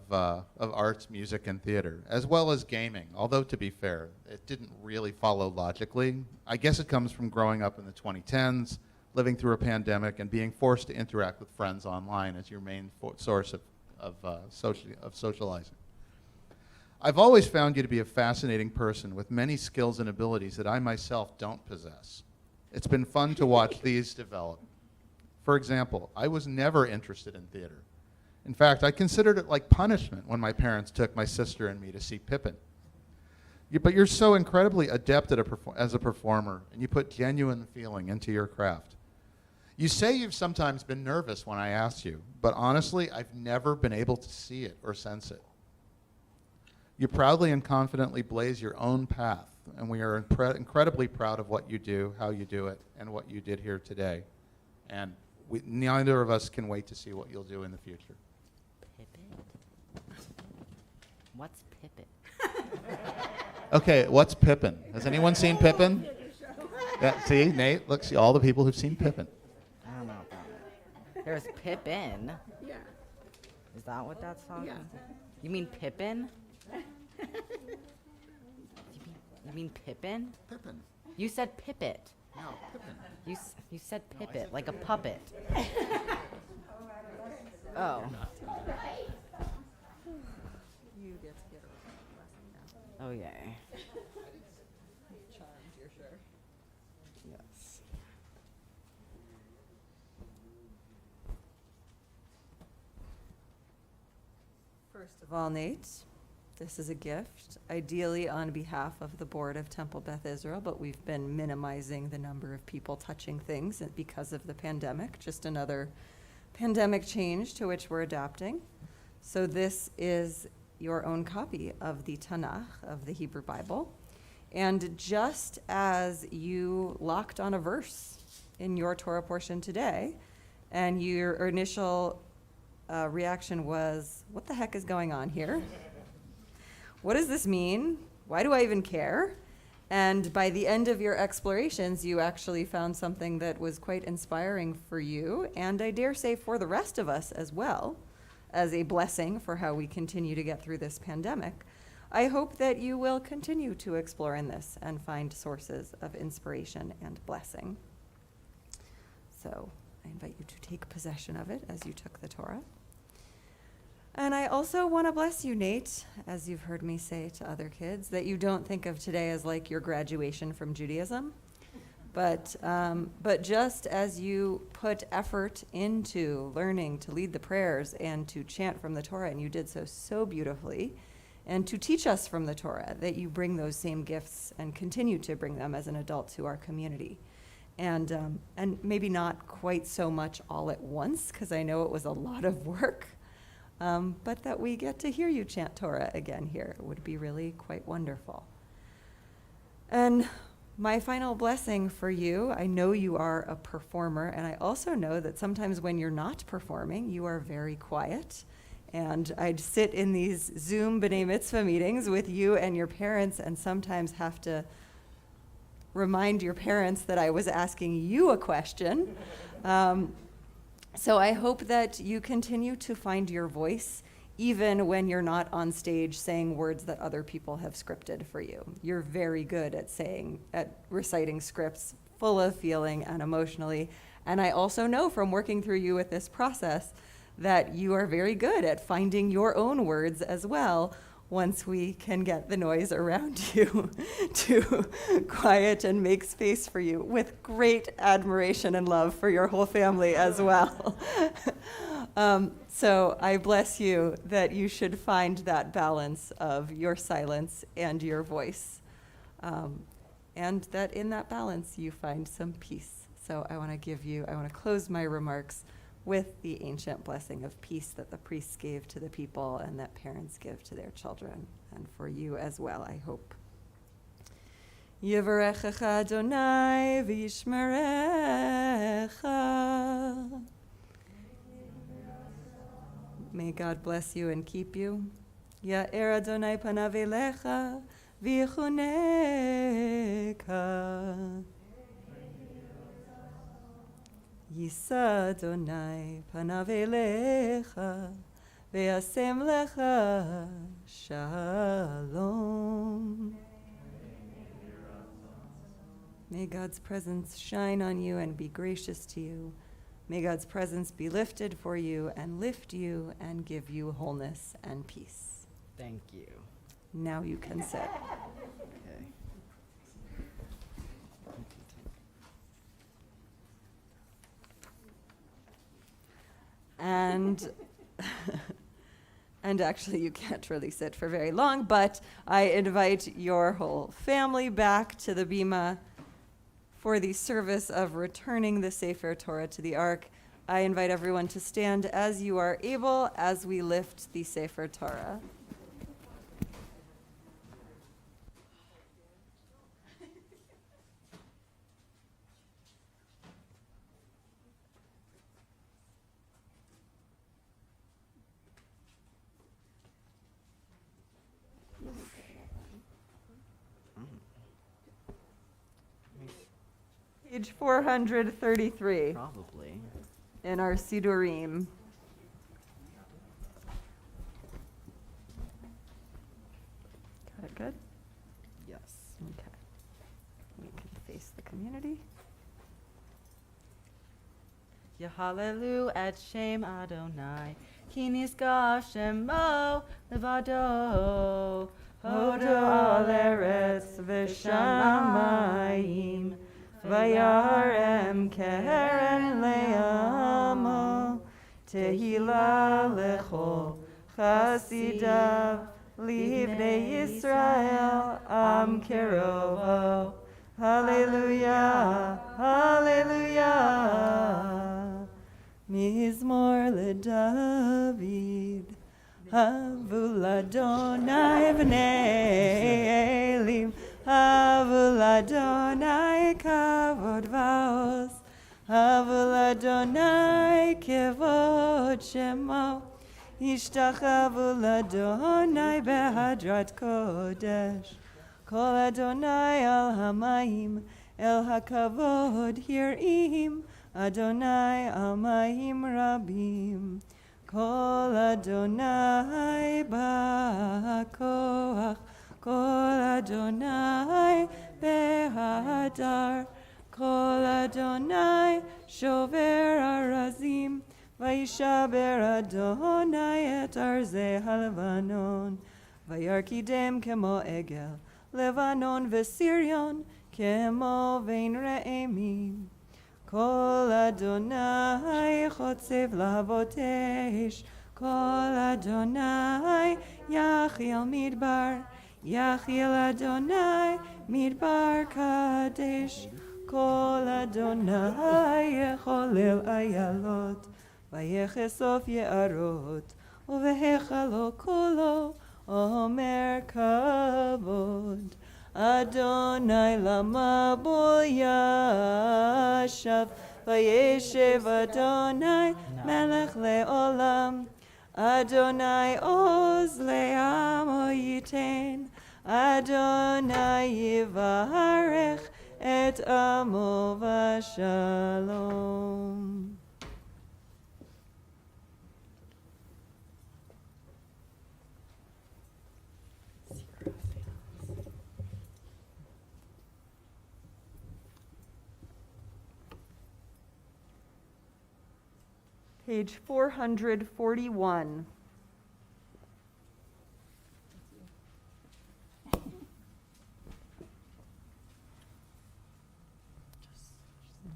arts, music, and theater, as well as gaming. Although, to be fair, it didn't really follow logically. I guess it comes from growing up in the 2010s, living through a pandemic, and being forced to interact with friends online as your main source of socializing. I've always found you to be a fascinating person with many skills and abilities that I myself don't possess. It's been fun to watch these develop. For example, I was never interested in theater. In fact, I considered it like punishment when my parents took my sister and me to see Pippin. But you're so incredibly adept as a performer, and you put genuine feeling into your craft. You say you've sometimes been nervous when I ask you, but honestly, I've never been able to see it or sense it. You proudly and confidently blaze your own path, and we are incredibly proud of what you do, how you do it, and what you did here today. And neither of us can wait to see what you'll do in the future. Pippin? What's Pippin? Okay, what's Pippin? Has anyone seen Pippin? Yeah, see, Nate, look, see all the people who've seen Pippin. I don't know about that. There's Pippin. Yeah. Is that what that song Yeah. is? You mean Pippin? You mean Pippin? Pippin. You said Pippet. No, Pippin. You said Pippet, like a puppet. Oh. You get to get a blessing now. Oh, yay. Charmed, you're sure. Yes. First of all, Nate, this is a gift, ideally on behalf of the board of Temple Beth Israel, but we've been minimizing the number of people touching things because of the pandemic, just another pandemic change to which we're adapting. So this is your own copy of the Tanakh, of the Hebrew Bible. And just as you locked on a verse in your Torah portion today, and your initial reaction was, what the heck is going on here? What does this mean? Why do I even care? And by the end of your explorations, you actually found something that was quite inspiring for you, and I dare say for the rest of us as well, as a blessing for how we continue to get through this pandemic. I hope that you will continue to explore in this and find sources of inspiration and blessing. So I invite you to take possession of it as you took the Torah. And I also want to bless you, Nate, as you've heard me say to other kids, that you don't think of today as like your graduation from Judaism. But just as you put effort into learning to lead the prayers and to chant from the Torah, and you did so beautifully, and to teach us from the Torah, that you bring those same gifts and continue to bring them as an adult to our community. And maybe not quite so much all at once, because I know it was a lot of work. But that we get to hear you chant Torah again here. It would be really quite wonderful. And my final blessing for you, I know you are a performer, and I also know that sometimes when you're not performing, you are very quiet And I'd sit in these Zoom B'nai Mitzvah meetings with you and your parents and sometimes have to remind your parents that I was asking you a question. So I hope that you continue to find your voice even when you're not on stage saying words that other people have scripted for you. You're very good at reciting scripts full of feeling and emotionally. And I also know from working through you with this process that you are very good at finding your own words as well once we can get the noise around you to quiet and make space for you, with great admiration and love for your whole family as well. So I bless you that you should find that balance of your silence and your voice, and that in that balance you find some peace. So I want to close my remarks with the ancient blessing of peace that the priests gave to the people and that parents give to their children, and for you as well, I hope. Yivarechecha Adonai v'yishmerecha. May God bless you and keep you. Ya'er Adonai panav elecha v'yichuneka. Yisa Adonai panav elecha ve'asem lecha shalom. May God's presence shine on you and be gracious to you. May God's presence be lifted for you and lift you and give you wholeness and peace. Thank you. Now you can sit. Okay. And and actually you can't really sit for very long, but I invite your whole family back to the Bima for the service of returning the Sefer Torah to the Ark. I invite everyone to stand as you are able as we lift the Sefer Torah. Page 433 Probably. in our Sidurim. Got it good? Yes. Okay. We can face the community. Yahalelu et Shem Adonai, ki nisgav Shemo levado, Hodo al eretz v'shamayim, vayarem keren le'amo, tehila lechol chasidav, livnei Yisrael am kerovo. Hallelujah, hallelujah. Mizmor leDavid, Havul Adonai v'nei Elim, Havul Adonai kavod vaos, Havul Adonai kevod shemo, Ishtachavu Adonai behadrat kodesh, Kol Adonai al hamayim, el hakavod hirim, Adonai al mayim rabim, Kol Adonai ba'koach, Kol Adonai behadar, Kol Adonai shover arazim, Vayishaber Adonai et arzeh halvanon, Vayarkidem kemo egel, Levanon v'Sirion kemo vein re'emim. Kol Adonai chotzev lavotesh, Kol Adonai yachiel midbar, Yachiel Adonai midbar kadesh, Kol Adonai yecholel ayalot, Vayechesof ye'arot, uvehechalo kolo, Omer kavod. Adonai lama bo yashav, Vayeshev Adonai melech le'olam, Adonai oz le'amo yitain. Adonai yivarech et amo v'shalom. Page 441.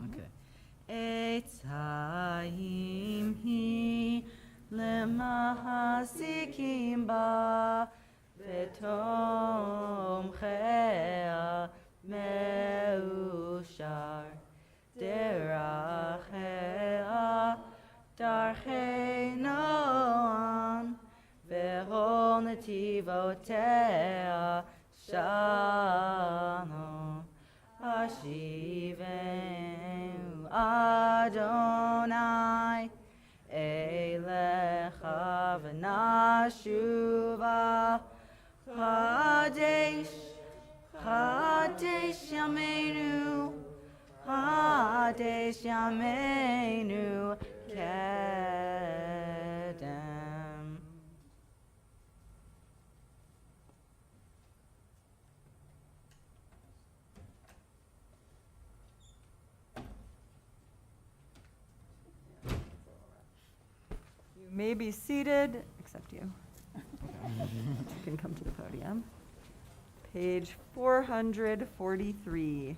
Okay. Etzayim hi lemahasikim ba v'tom chea meushar derachea darchei noam v'hol netivotea shalom Hashivenu Adonai Elecha v'nashuva Hadesh Hadesh Yameinu Hadesh Yameinu Kedem. You may be seated, except you. You can come to the podium. Page 443.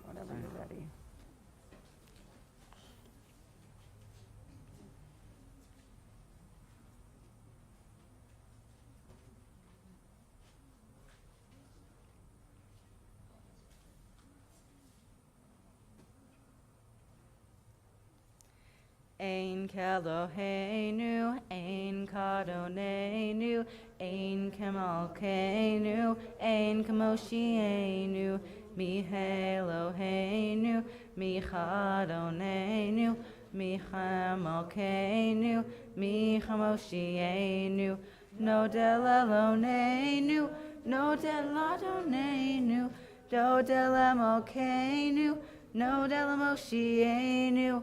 Whenever you're ready. Ein Keloheinu, Ein Kadonenu, Ein Kemalkeinu, Ein Kamoshienu, Miheloheinu, Michadonenu, Michamalkeinu, Michamoshienu, Nodelelonenu, Nodeladonenu, Dodelemokenu, Nodelemoshienu,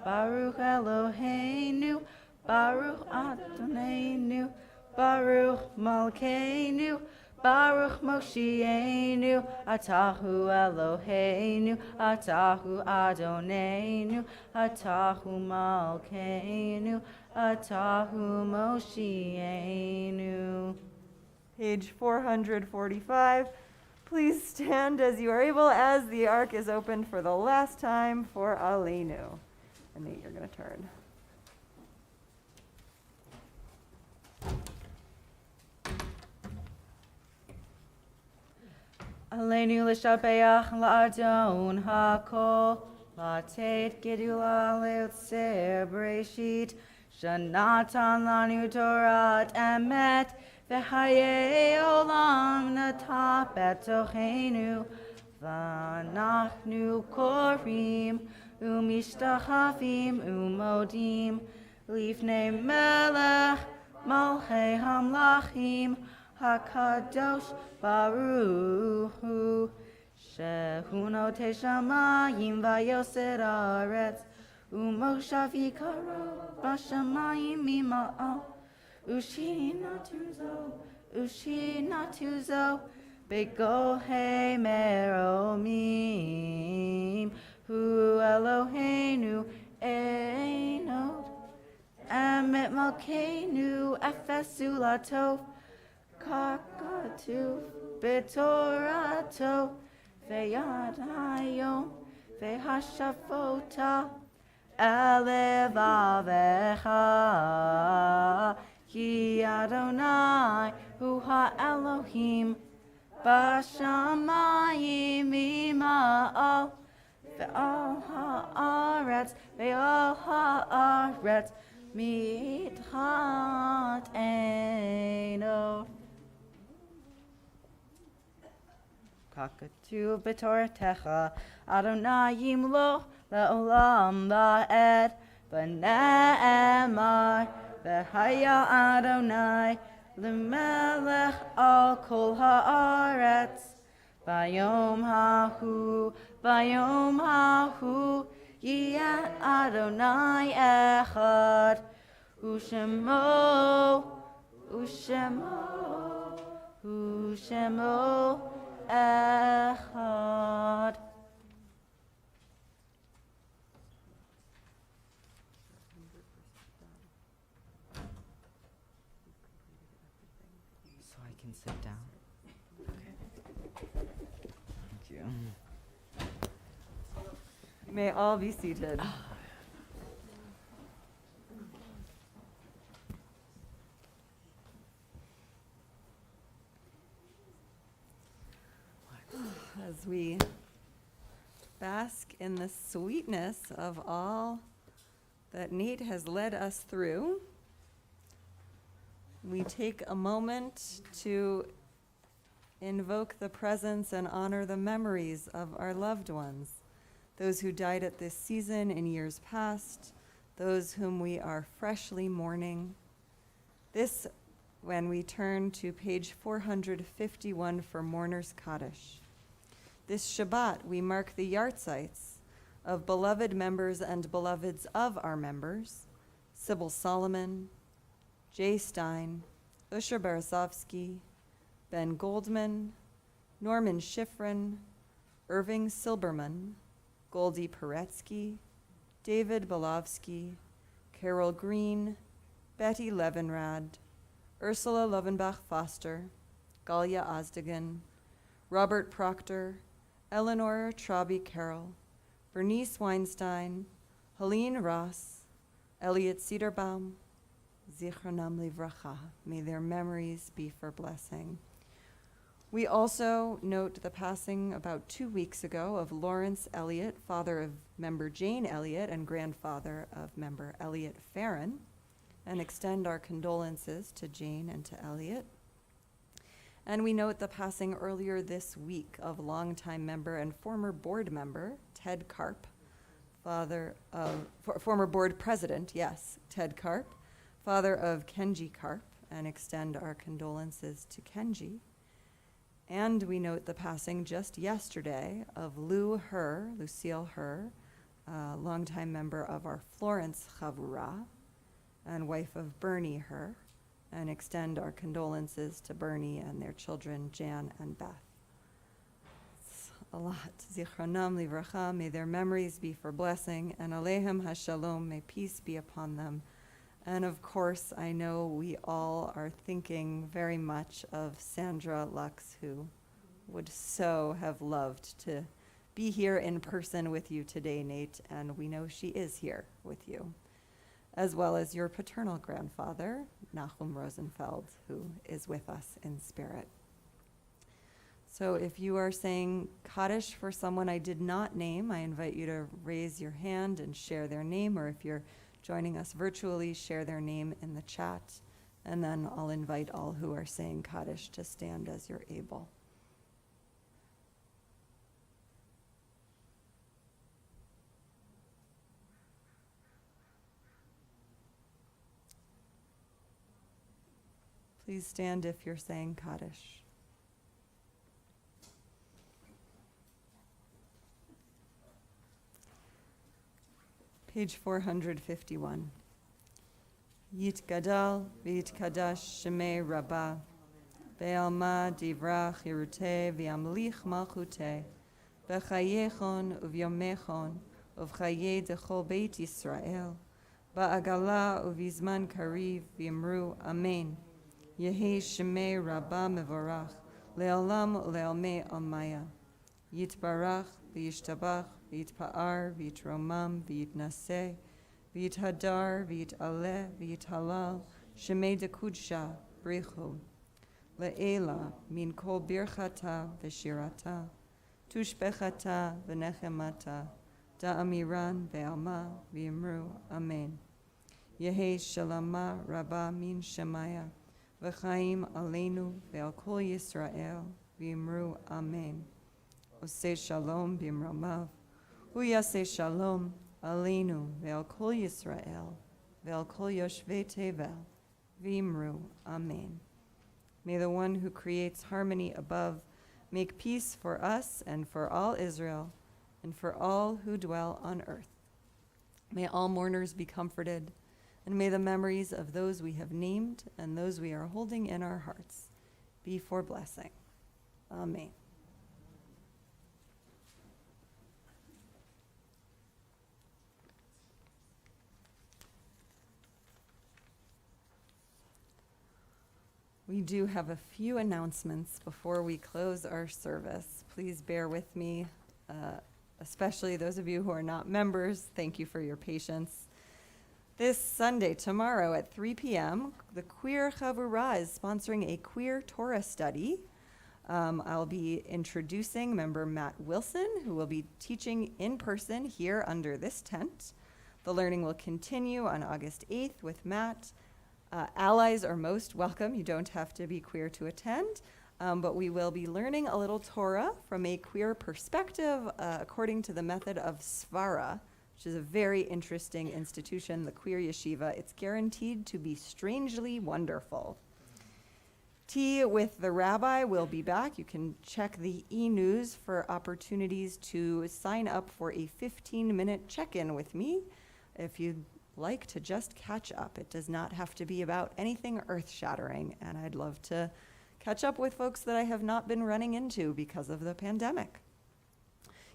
Baruch Eloheinu, Baruch Adonenu, Baruch Malkeinu, Baruch Moshienu, Atahu Eloheinu, Atahu Adonenu, Atahu Malkeinu, Atahu Moshienu. Page 445. Please stand as you are able as the ark is opened for the last time for Aleinu. And Nate, you're going to turn. Aleinu l'shabeach la'adon ha'kol, la'tet gedula le'otzer bereshit, shanatan lanu torat emet, v'haye olam natah betochenu, v'anachnu korim, umishtachafim umodim, lifnei melech, malchei hamlachim, HaKadosh Baruch Hu, Shehu Notei Shamayim Vayosed Haaretz, Umoshav Yikaro Bashamayim Mima'al, Ushinatu Zo, Begohei Meromim, Hu Eloheinu Einod, Emet Malkeinu Efesu Latov, Kakatu Betorato Veyad Hayom Vehashafota Elevavecha Ki Adonai Hu HaElohim Bashamayim Ima'al Ve'al Ha'aretz Ve'al Ha'aretz Mitchat Einod Kakatu b'toratecha, Adonai yimloch le'olam va'ed, B'ne'emar v'haya Adonai l'melech al kol haaretz. Bayom hahu, yeh Adonai echad, u'shemo echad. So I can sit down. Thank you. You may all be seated. As we bask in the sweetness of all that Nate has led us through, we take a moment to invoke the presence and honor the memories of our loved ones, those who died at this season in years past, those whom we are freshly mourning. This, when we turn to page 451 for Mourner's Kaddish. This Shabbat, we mark the yahrzeits of beloved members and beloveds of our members, Sybil Solomon, Jay Stein, Usher Berezovsky, Ben Goldman, Norman Schifrin, Irving Silberman, Goldie Paretsky, David Belovsky, Carol Green, Betty Levenrad, Ursula Lovenbach Foster, Galia Ozdogan, Robert Proctor, Eleanor Traube Carroll, Bernice Weinstein, Helene Ross, Elliot Cederbaum, Zichronam Livracha. May their memories be for blessing. We also note the passing about 2 weeks ago of Lawrence Elliott, father of member Jane Elliott and grandfather of member Elliott Farron, and extend our condolences to Jane and to Elliott. And we note the passing earlier this week of longtime member and former board member Ted Karp, former board president, yes, Ted Karp, father of Kenji Karp, and extend our condolences to Kenji. And we note the passing just yesterday of Lucille Herr, longtime member of our Florence Chavura, and wife of Bernie Herr, and extend our condolences to Bernie and their children, Jan and Beth. It's a lot. Zichronam livracha, may their memories be for blessing, and alehem hashalom, may peace be upon them. And of course, I know we all are thinking very much of Sandra Lux, who would so have loved to be here in person with you today, Nate, and we know she is here with you, as well as your paternal grandfather, Nachum Rosenfeld, who is with us in spirit. So if you are saying Kaddish for someone I did not name, I invite you to raise your hand and share their name, or if you're joining us virtually, share their name in the chat, and then I'll invite all who are saying Kaddish to stand as you're able. Please stand if you're saying Kaddish. Page 451. Yitgadal v'yitkadash shemei rabbah, ve'alma divrach yiruteh v'yamlich malchuteh, v'chayechon uvyomechon, uvchaye dechol beit Yisrael, ba'agala uvizman kariv v'yamru amen. Yehi shemei rabbah mevorach, le'olam u'le'olmei almaya. Yitbarach v'yishtabach v'yitpa'ar v'yitromam v'yitnaseh v'yithadar v'yitaleh v'yithalal shemei dekudsha brichu le'ela min kol birchata v'shirata tushbechata v'nechemata da'amiran ve'alma v'yimru amen. Yehi shalama rabba min shemaya v'chaim aleinu ve'al kol Yisrael v'yimru amen. Oseh shalom b'imromav, uyaseh shalom Aleinu ve'al kol Yisrael ve'al kol yoshvei tevel v'imru amen. May the one who creates harmony above make peace for us and for all Israel and for all who dwell on earth. May all mourners be comforted, and may the memories of those we have named and those we are holding in our hearts be for blessing. Amen. We do have a few announcements before we close our service. Please bear with me, especially those of you who are not members. Thank you for your patience. This Sunday, tomorrow at 3 p.m., the Queer Chavurah is sponsoring a queer Torah study. I'll be introducing member Matt Wilson, who will be teaching in person here under this tent. The learning will continue on August 8th with Matt. Allies are most welcome. You don't have to be queer to attend, but we will be learning a little Torah from a queer perspective according to the method of Svara, which is a very interesting institution, the queer yeshiva. It's guaranteed to be strangely wonderful. Tea with the rabbi will be back. You can check the e-news for opportunities to sign up for a 15-minute check-in with me if you'd like to just catch up. It does not have to be about anything earth-shattering, and I'd love to catch up with folks that I have not been running into because of the pandemic.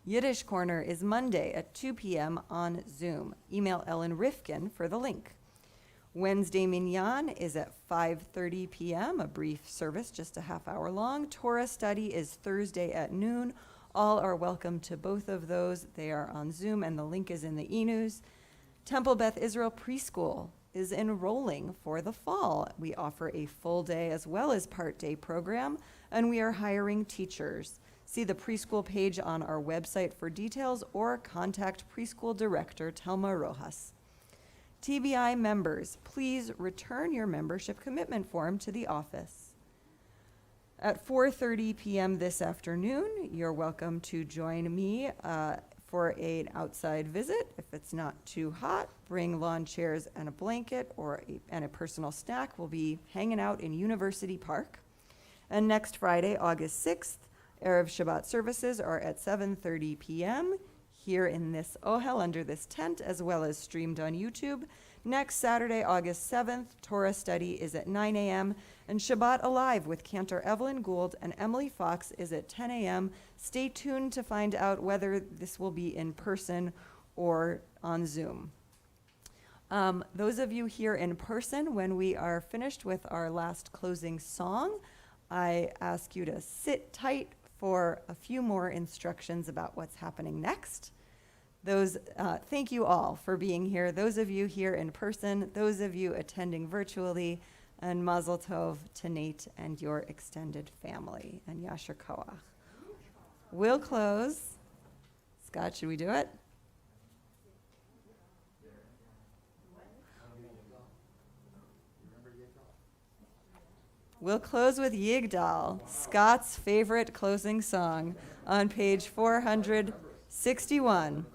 Yiddish Corner is Monday at 2 p.m. on Zoom. Email Ellen Rifkin for the link. Wednesday Minyan is at 5:30 p.m., a brief service, just a half hour long. Torah study is Thursday at noon. All are welcome to both of those. They are on Zoom, and the link is in the e-news. Temple Beth Israel Preschool is enrolling for the fall. We offer a full day as well as part-day program, and we are hiring teachers. See the preschool page on our website for details or contact preschool director Telma Rojas. TBI members, please return your membership commitment form to the office. At 4:30 p.m. this afternoon, you're welcome to join me for an outside visit. If it's not too hot, bring lawn chairs and a blanket and a personal snack. We'll be hanging out in University Park. And next Friday, August 6th, Erev Shabbat services are at 7:30 p.m. here in this Ohel under this tent, as well as streamed on YouTube. Next Saturday, August 7th, Torah study is at 9 a.m. and Shabbat Alive with Cantor Evelyn Gould and Emily Fox is at 10 a.m. Stay tuned to find out whether this will be in person or on Zoom. Those of you here in person, when we are finished with our last closing song, I ask you to sit tight for a few more instructions about what's happening next. Thank you all for being here. Those of you here in person, those of you attending virtually, and Mazel Tov to Nate and your extended family, and Yasher Koach. We'll close. Scott, should we do it? We'll close with Yigdal, Scott's favorite closing song, on page 461.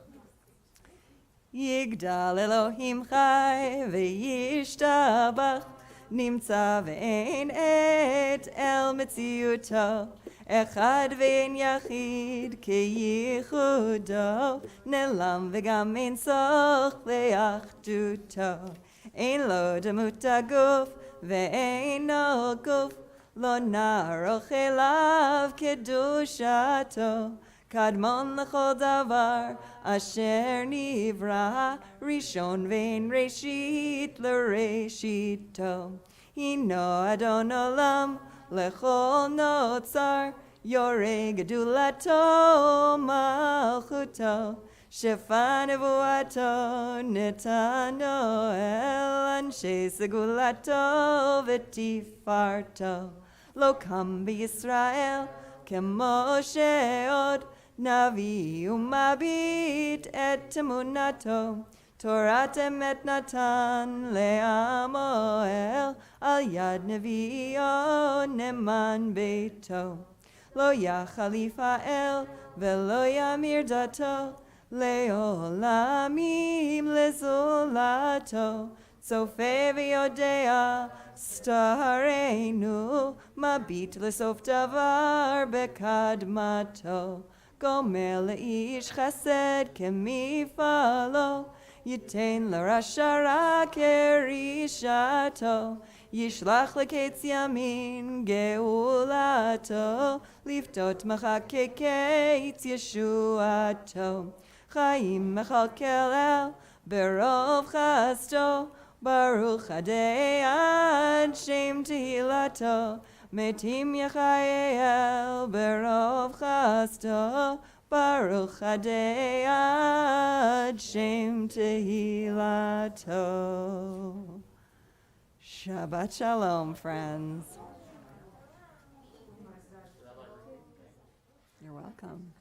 Yigdal Elohim chai v'yishtabach nimtza ve'ein et el metziuto echad ve'ein yachid keyichudo nelam v'gam ein soch le'achduto ein lo demut haguf ve'eino guf lo naroch elav kedushato Kadmon l'chol davar asher nivra rishon vein reshit l'reshito hino adon olam l'chol notzar yoreh gedulato malchuto shefa nevuato netano el anshe segulato v'tifarto lo kam b'Yisrael kemo she'od Navi umabit et emunato, Torah emet natan le'amoel, al yad nevi'o neman beito. Lo yachalifa el, velo yamir dato, le'olam. Hamim lezulato, Sofe v'yodea, Starenu, Mabit lesof davar bekadmato, Gomer leish chesed kemifalo, Yitain l'rashara kerishato, Yishlach leketz yamin geulato, Liftot machakeketz yeshuato, Chaim mechalkel el berov chasto, Baruch Adei ad Shem Tehilato, Metim Yachayel berov chasto, Baruch Adei ad Shem Tehilato. Shabbat Shalom, friends. You're welcome.